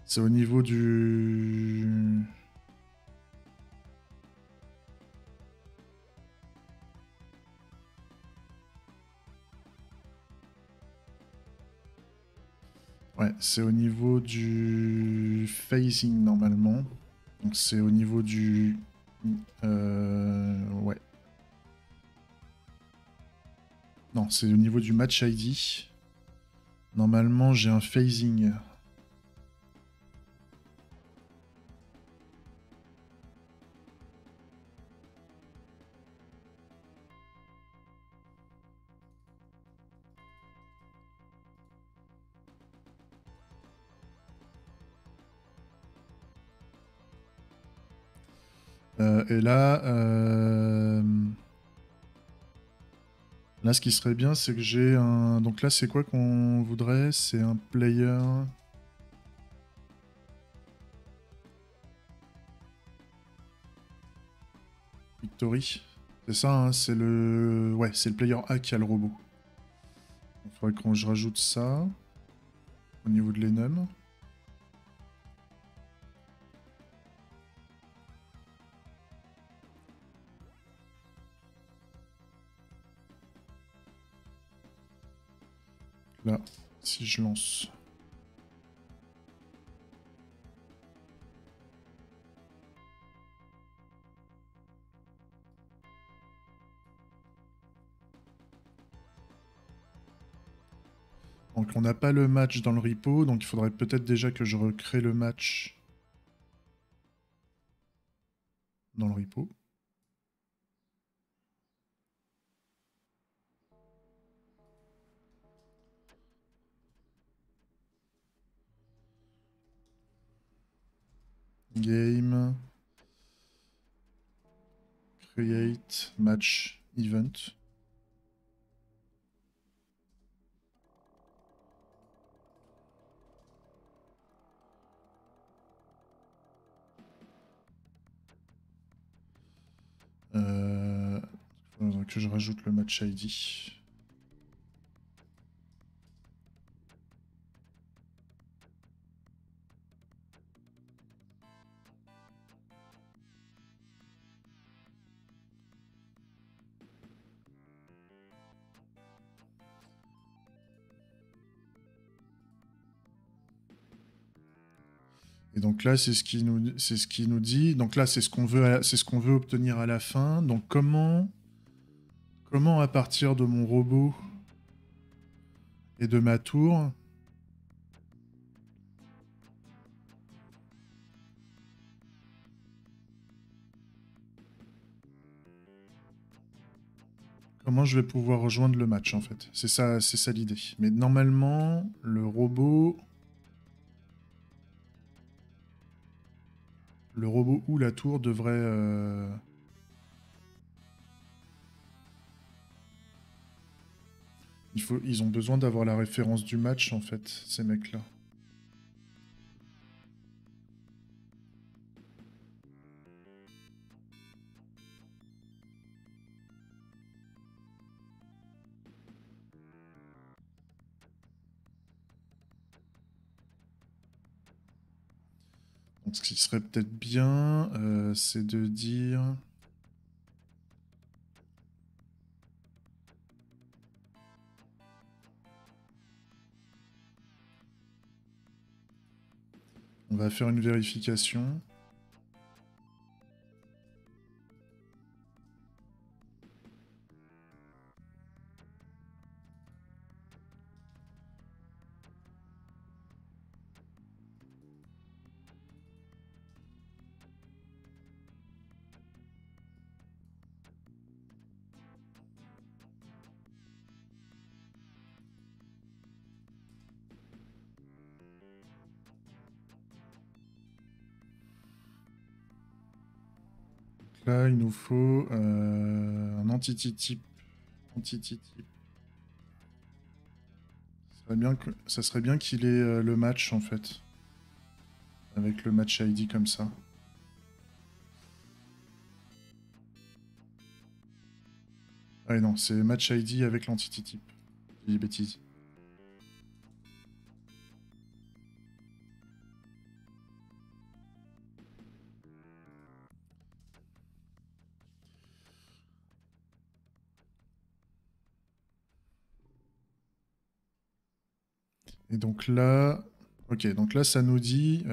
C'est au niveau du... Ouais, c'est au niveau du phasing normalement. Donc c'est au niveau du... Ouais. Non, c'est au niveau du match ID. Normalement, j'ai un phasing. Et là... Là, ce qui serait bien, c'est que j'ai un... Donc là, c'est quoi qu'on voudrait? C'est un player... Victory. C'est ça, hein, c'est le... Ouais, c'est le player A qui a le robot. Il faudrait que je rajoute ça au niveau de l'enum. Là, si je lance... Donc on n'a pas le match dans le repo, donc il faudrait peut-être déjà que je recrée le match dans le repo. Game. Create match event. Faudrait que je rajoute le match ID. Et donc là, c'est ce qui nous dit. Donc là, c'est ce qu'on veut obtenir à la fin. Donc comment à partir de mon robot et de ma tour, comment je vais pouvoir rejoindre le match en fait. C'est ça l'idée. Mais normalement, le robot ou la tour devrait... Ils ont besoin d'avoir la référence du match, en fait, ces mecs-là. Donc ce qui serait peut-être bien, c'est de dire... On va faire une vérification. Là, il nous faut un entity type. Entity type. Ça serait bien qu'il ait le match, en fait. Avec le match ID comme ça. Ah non, c'est match ID avec l'entity type. dis des bêtises. Et donc là... Ok, donc là, ça nous dit...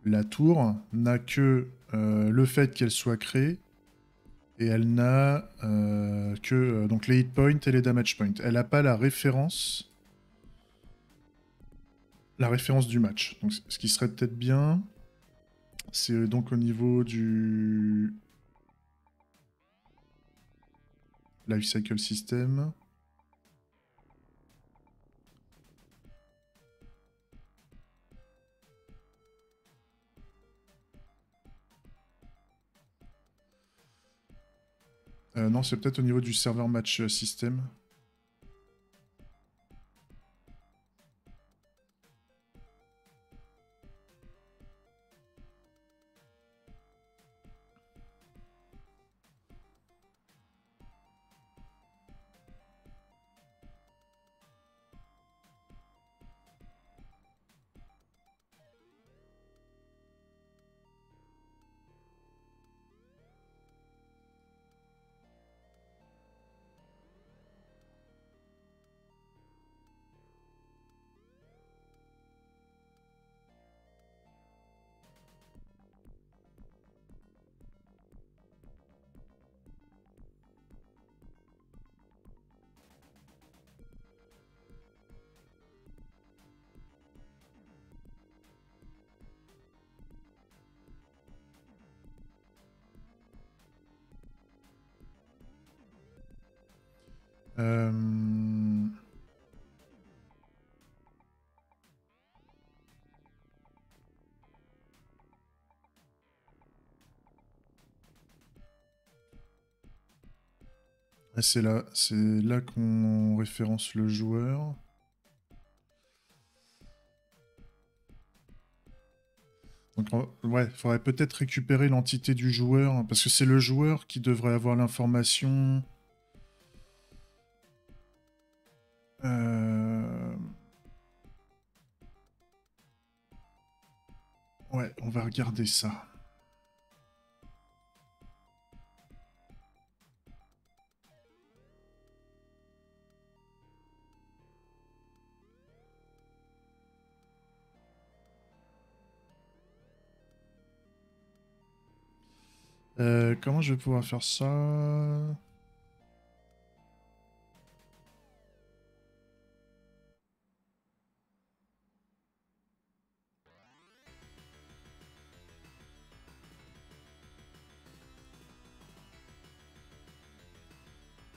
La tour n'a que le fait qu'elle soit créée, et elle n'a que donc les hit points et les damage points. Elle n'a pas la référence du match. Donc, ce qui serait peut-être bien, c'est donc au niveau du life cycle system. Non, c'est peut-être au niveau du server match system. Euh... C'est là qu'on référence le joueur. Donc, ouais, il faudrait peut-être récupérer l'entité du joueur, parce que c'est le joueur qui devrait avoir l'information. Ouais, on va regarder ça. Comment je vais pouvoir faire ça?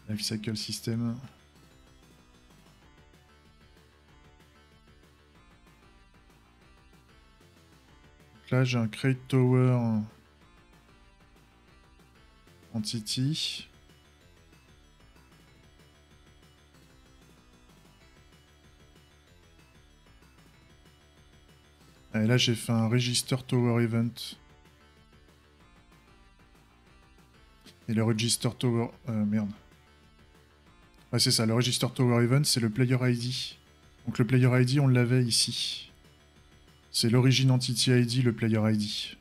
Lifecycle system. Donc là, j'ai un Crate Tower Entity. Et là, j'ai fait un Register Tower Event. Et le Register Tower... merde. Ouais, c'est ça, le Register Tower Event, c'est le Player ID. Donc le Player ID, on l'avait ici. C'est l'Origin Entity ID, le Player ID.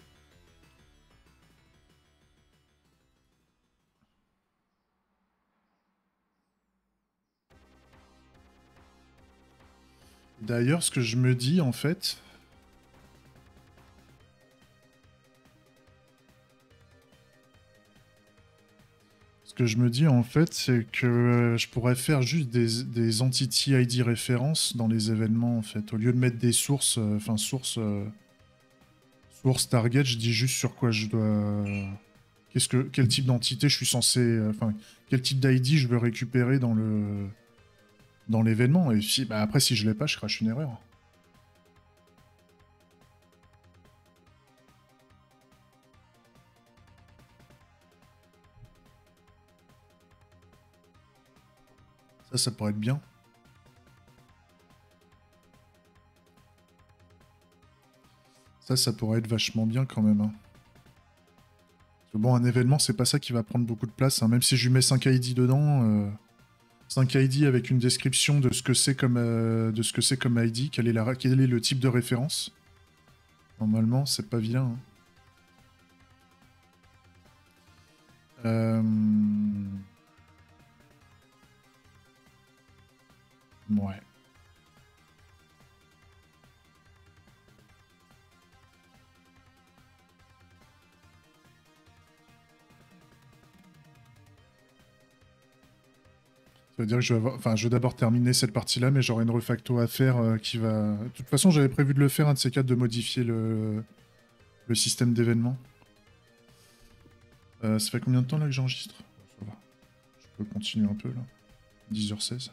D'ailleurs, ce que je me dis, en fait... Ce que je me dis, en fait, c'est que je pourrais faire juste des Entity ID références dans les événements, en fait. Au lieu de mettre des sources... Enfin, source target, je dis juste sur quoi je dois... Quel type d'entité je suis censé... Enfin, quel type d'ID je veux récupérer dans l'événement. Et si, bah après, si je l'ai pas, je crache une erreur. Ça pourrait être bien. Ça pourrait être vachement bien quand même. Hein. Bon, un événement, c'est pas ça qui va prendre beaucoup de place, hein. Même si je lui mets 5 ID dedans, 5 ID avec une description de ce que c'est comme, comme ID, quel est le type de référence. Normalement, c'est pas vilain, hein. Ouais. Ça veut dire que je vais d'abord terminer cette partie-là, mais j'aurai une refacto à faire qui va... De toute façon, j'avais prévu de le faire, un de ces quatre, de modifier le système d'événements. Ça fait combien de temps là que j'enregistre? Ça va. Je peux continuer un peu là. 10h16.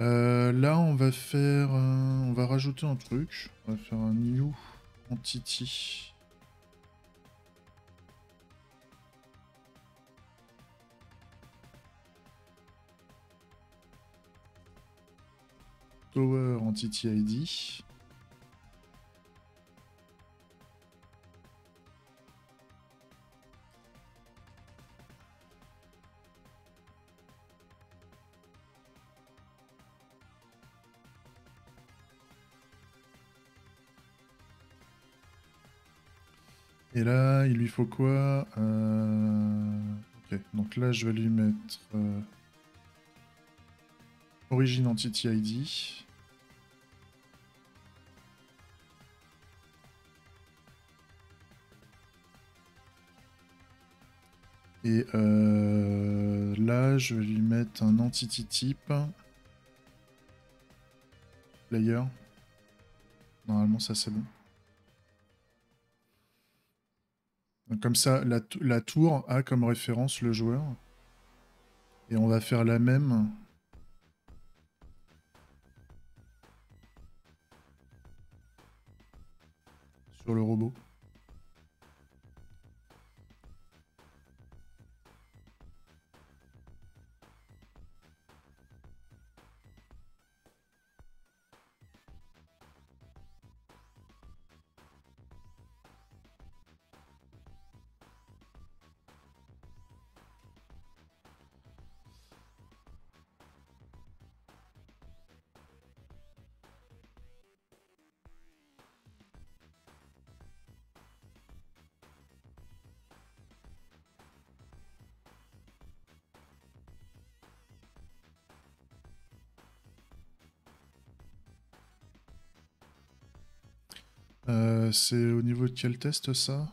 Là, on va faire... on va rajouter un truc. On va faire un new entity. Tower entity ID. Et là, il lui faut quoi? Ok, donc là, je vais lui mettre Origin Entity ID. Et là, je vais lui mettre un Entity Type. Player. Normalement, ça c'est bon. Donc, comme ça, la tour a comme référence le joueur. Et on va faire la même sur le robot. C'est au niveau de quel test ça?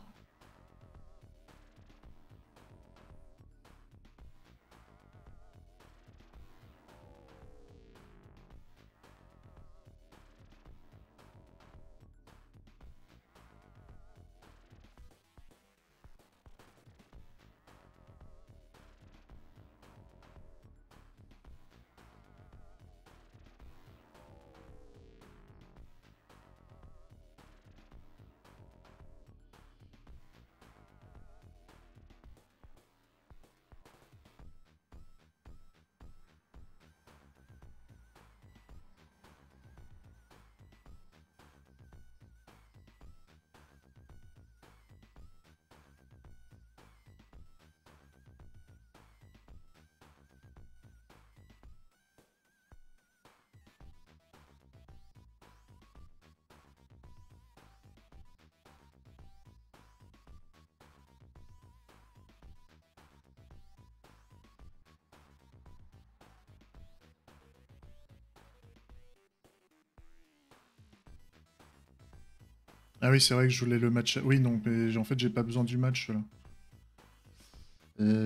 Ah oui, c'est vrai que je voulais le match. Oui, non, mais en fait, j'ai pas besoin du match là.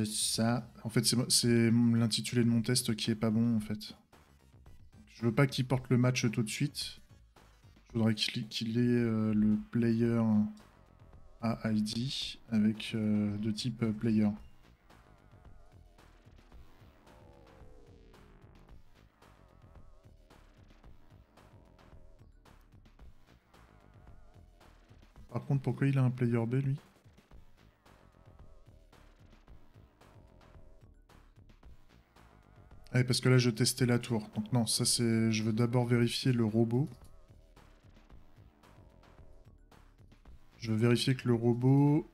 Ça, en fait, c'est l'intitulé de mon test qui est pas bon en fait. Je veux pas qu'il porte le match tout de suite. Je voudrais qu'il ait le player à ID avec de type player. Par contre, pourquoi il a un player B lui? Ah, parce que là, je testais la tour. Donc non, ça c'est... Je veux d'abord vérifier le robot. Je veux vérifier que le robot,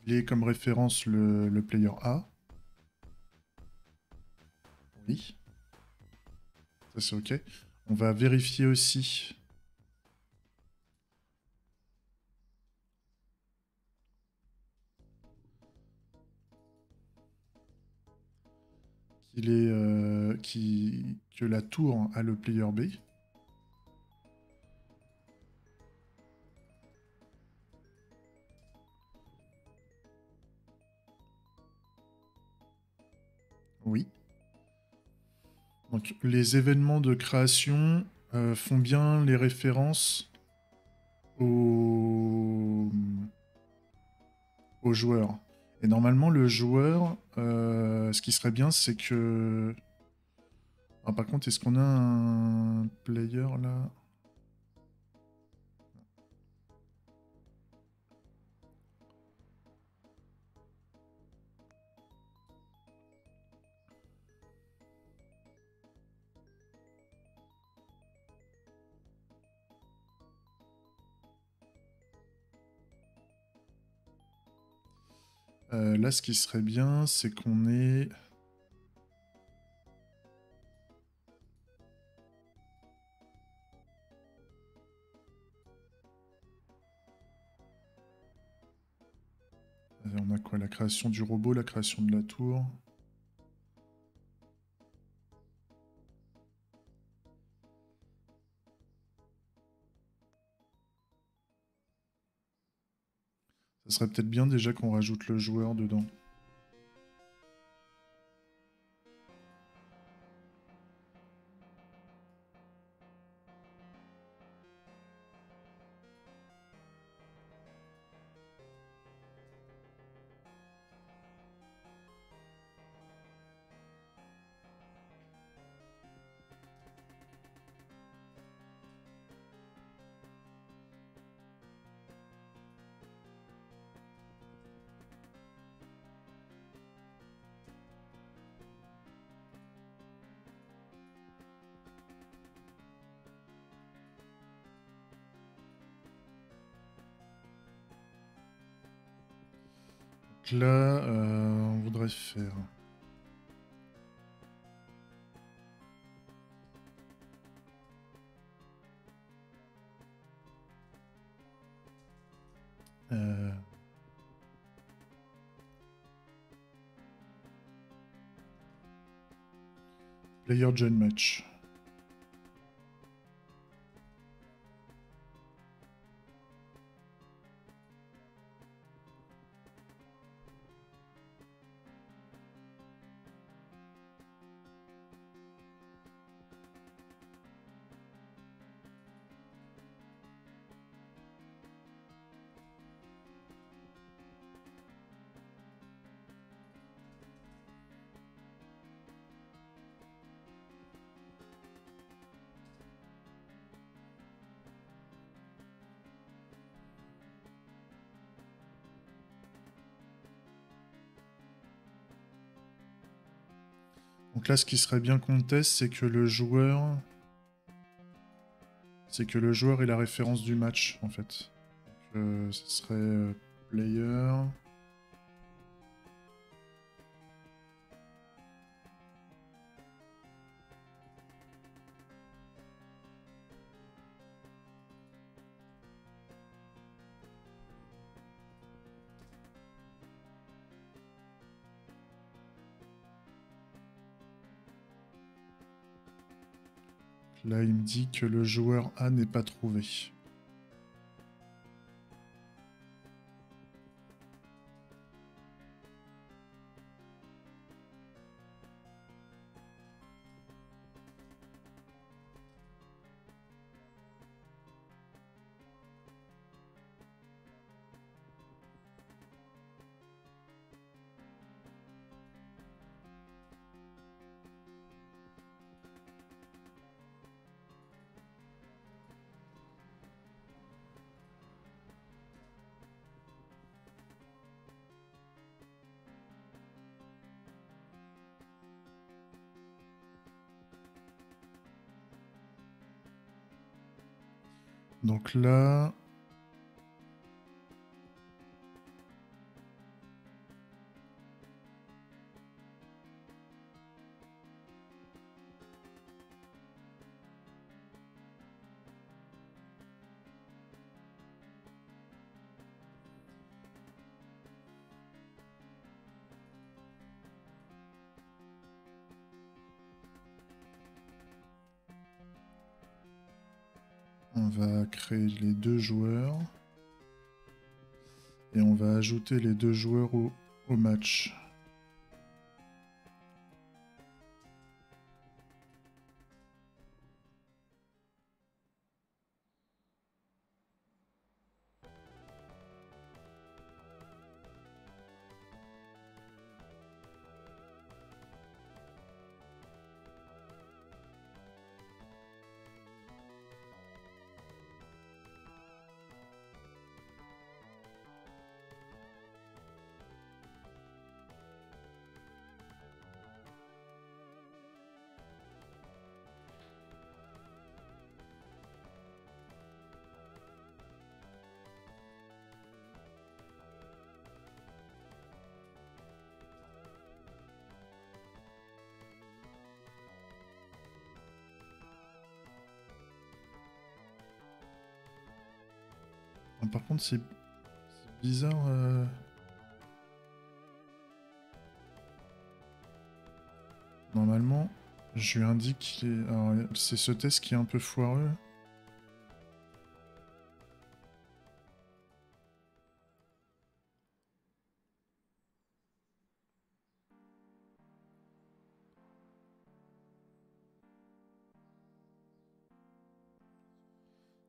il ait comme référence le player A. Oui. Ça c'est ok. On va vérifier aussi qu'il est, que la tour a le player B. Oui. Donc les événements de création font bien les références aux, aux joueurs. Et normalement, le joueur, ce qui serait bien, c'est que... Ah, par contre, est-ce qu'on a un player là? Là, ce qui serait bien, c'est qu'on ait... On a quoi? La création du robot, la création de la tour. Ça serait peut-être bien déjà qu'on rajoute le joueur dedans. Donc là, on voudrait faire... Player Join Match. Donc là, ce qui serait bien qu'on teste, c'est que le joueur... C'est que le joueur ait la référence du match, en fait. Donc, ce serait player... Là, il me dit que le joueur A n'est pas trouvé. Donc là... On va créer les 2 joueurs. Et on va ajouter les 2 joueurs au match. Par contre, c'est bizarre. Normalement, je lui indique... Alors, c'est ce test qui est un peu foireux.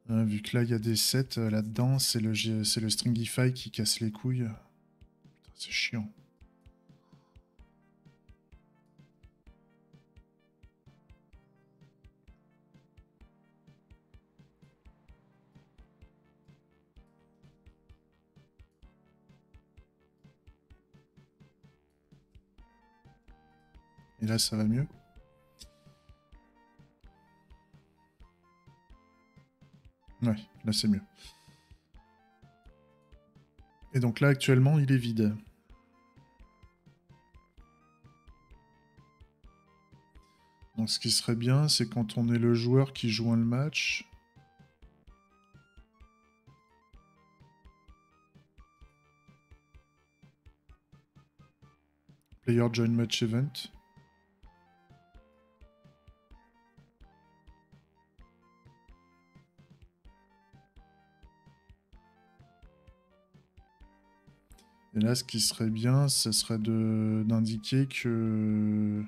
Vu que là, il y a des sets là-dedans, c'est le Stringify qui casse les couilles. Putain, c'est chiant. Et là, ça va mieux. Ouais, là, c'est mieux. Et donc là, actuellement, il est vide. Donc ce qui serait bien, c'est quand on est le joueur qui joue le match... Player join match event. Et là, ce qui serait bien, ce serait d'indiquer que...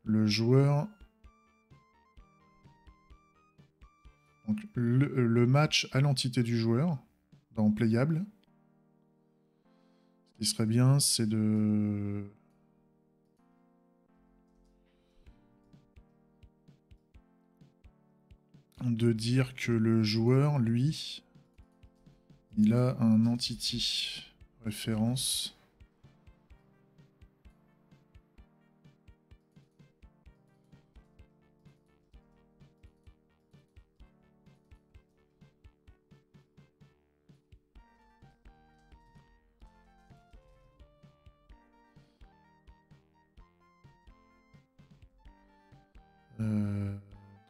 le joueur... Donc, le match à l'entité du joueur, dans Playable. Ce qui serait bien, c'est de dire que le joueur, lui, il a un entity référence.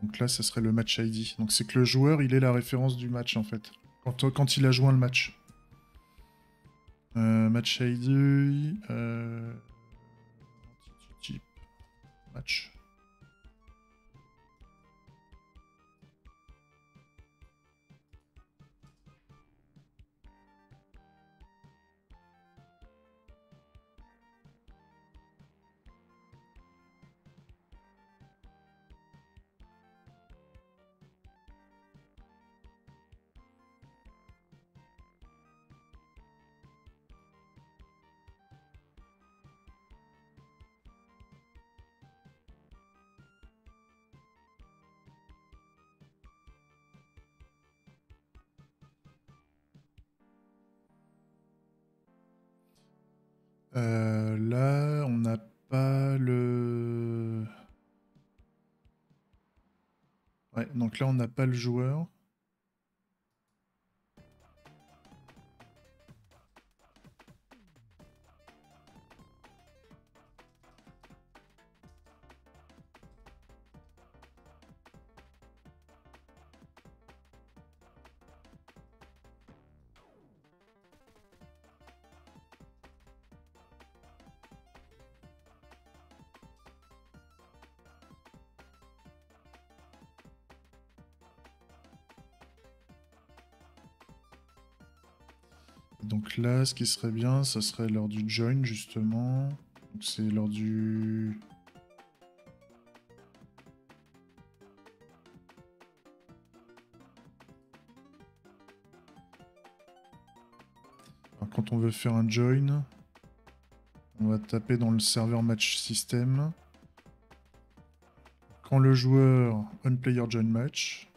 Donc là, ça serait le match ID. Donc c'est que le joueur, il est la référence du match, en fait. Quand il a joint le match. Match ID... type... match. Là, on n'a pas le... Ouais, donc là, on n'a pas le joueur. Donc là, ce qui serait bien, ça serait lors du join, justement. Donc c'est lors du... Alors, quand on veut faire un join, on va taper dans le serveur match system. Quand le joueur on player join match.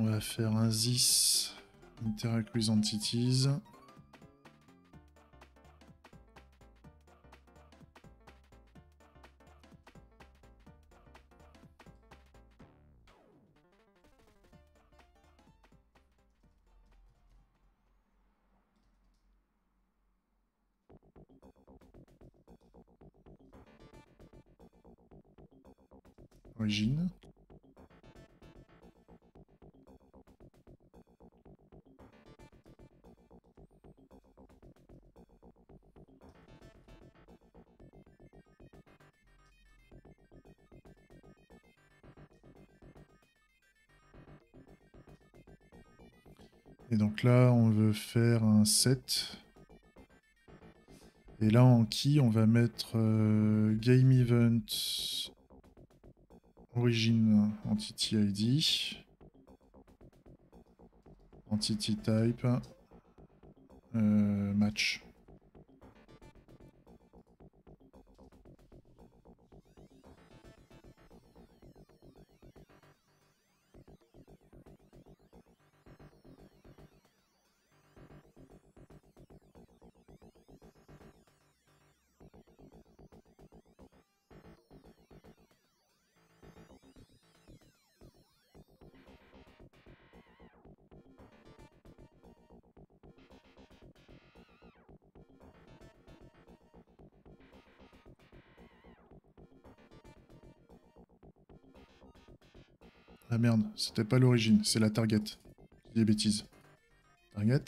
On va faire un this interact with entities. Origine. Et donc là, on veut faire un set. Et là, en key, on va mettre game event origin entity ID. Entity type. Match. Ah merde, c'était pas l'origine, c'est la target. Je dis des bêtises. Target.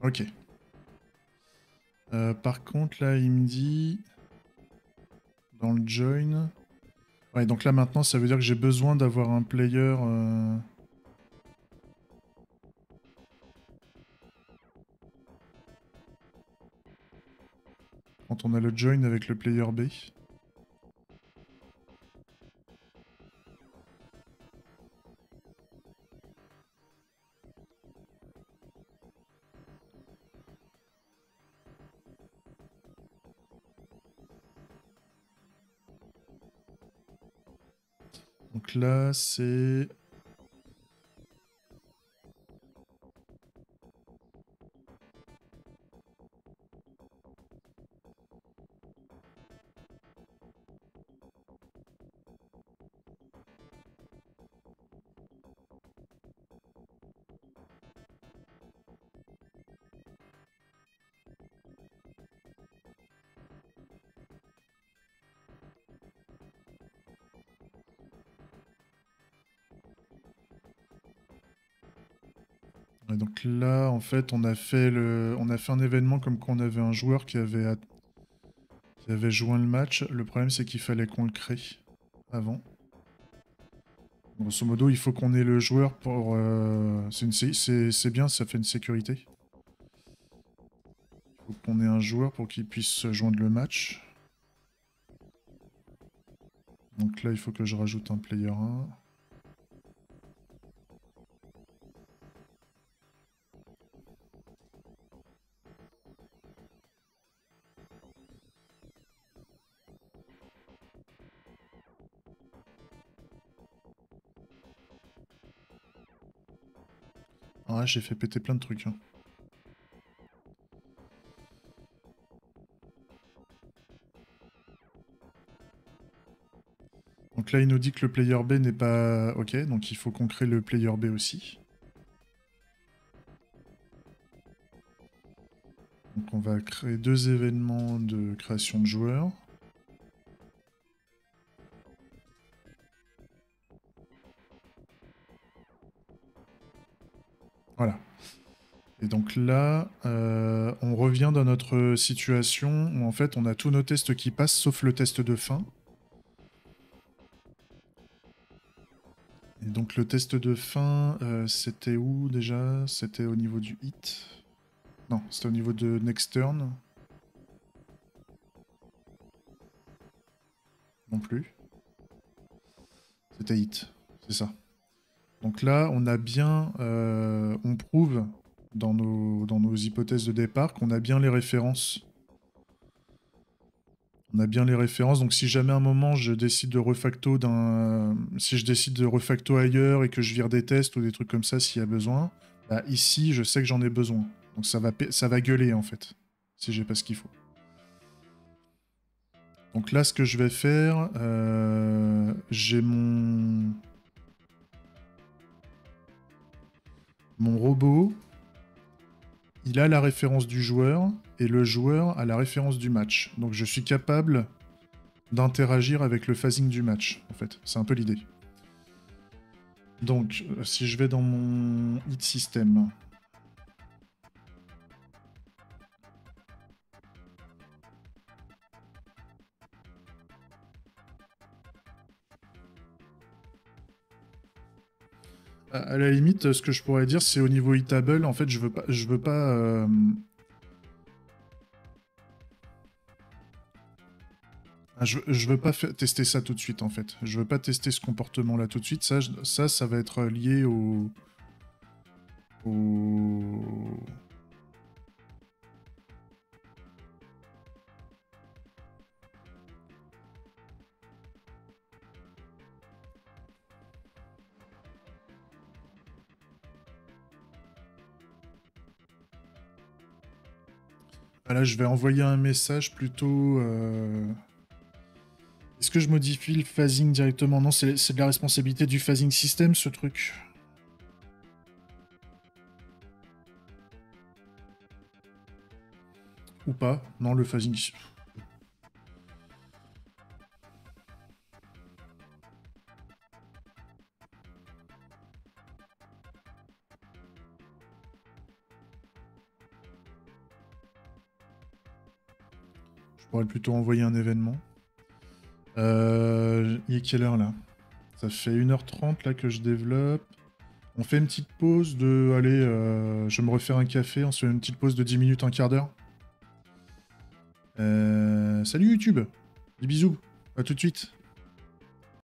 Ok. Par contre, là, il me dit... Dans le join... Ouais, donc là, maintenant, ça veut dire que j'ai besoin d'avoir un player... Quand on a le join avec le player B. Donc là, c'est... Ouais, donc là, en fait, on a fait un événement comme quand on avait un joueur qui avait joint le match. Le problème, c'est qu'il fallait qu'on le crée avant. Grosso modo, il faut qu'on ait le joueur pour... C'est bien, ça fait une sécurité. Il faut qu'on ait un joueur pour qu'il puisse joindre le match. Donc là, il faut que je rajoute un player 1. Ah, j'ai fait péter plein de trucs. Hein. Donc là, il nous dit que le player B n'est pas OK, donc il faut qu'on crée le player B aussi. on va créer 2 événements de création de joueurs. Voilà. Et donc là, on revient dans notre situation où en fait on a tous nos tests qui passent sauf le test de fin. Et donc le test de fin, c'était où déjà? C'était au niveau du hit. Non, c'était au niveau de next turn. Non plus. C'était hit, c'est ça. Donc là, on a bien... on prouve dans nos hypothèses de départ qu'on a bien les références. On a bien les références, donc si jamais à un moment je décide de refacto si je décide de refacto ailleurs et que je vire des tests ou des trucs comme ça s'il y a besoin, bah ici je sais que j'en ai besoin. Donc ça va gueuler en fait, si j'ai pas ce qu'il faut. Donc là ce que je vais faire, j'ai mon robot, il a la référence du joueur et le joueur a la référence du match. Donc je suis capable d'interagir avec le phasing du match, en fait. C'est un peu l'idée. Donc, si je vais dans mon hit system... À la limite, ce que je pourrais dire, c'est au niveau hitable, en fait, je veux pas... Je veux pas tester ça tout de suite, en fait. Je veux pas tester ce comportement-là tout de suite. Ça va être lié au... Là, je vais envoyer un message plutôt... Est-ce que je modifie le phasing directement? Non, c'est de la responsabilité du phasing system, ce truc. Ou pas? Non, le phasing... Je pourrais plutôt envoyer un événement. Il est quelle heure là? Ça fait 1h30 là que je développe. On fait une petite pause de... Allez, je vais me refaire un café. On se fait une petite pause de 10 minutes, un quart d'heure. Salut YouTube. Des bisous. À tout de suite.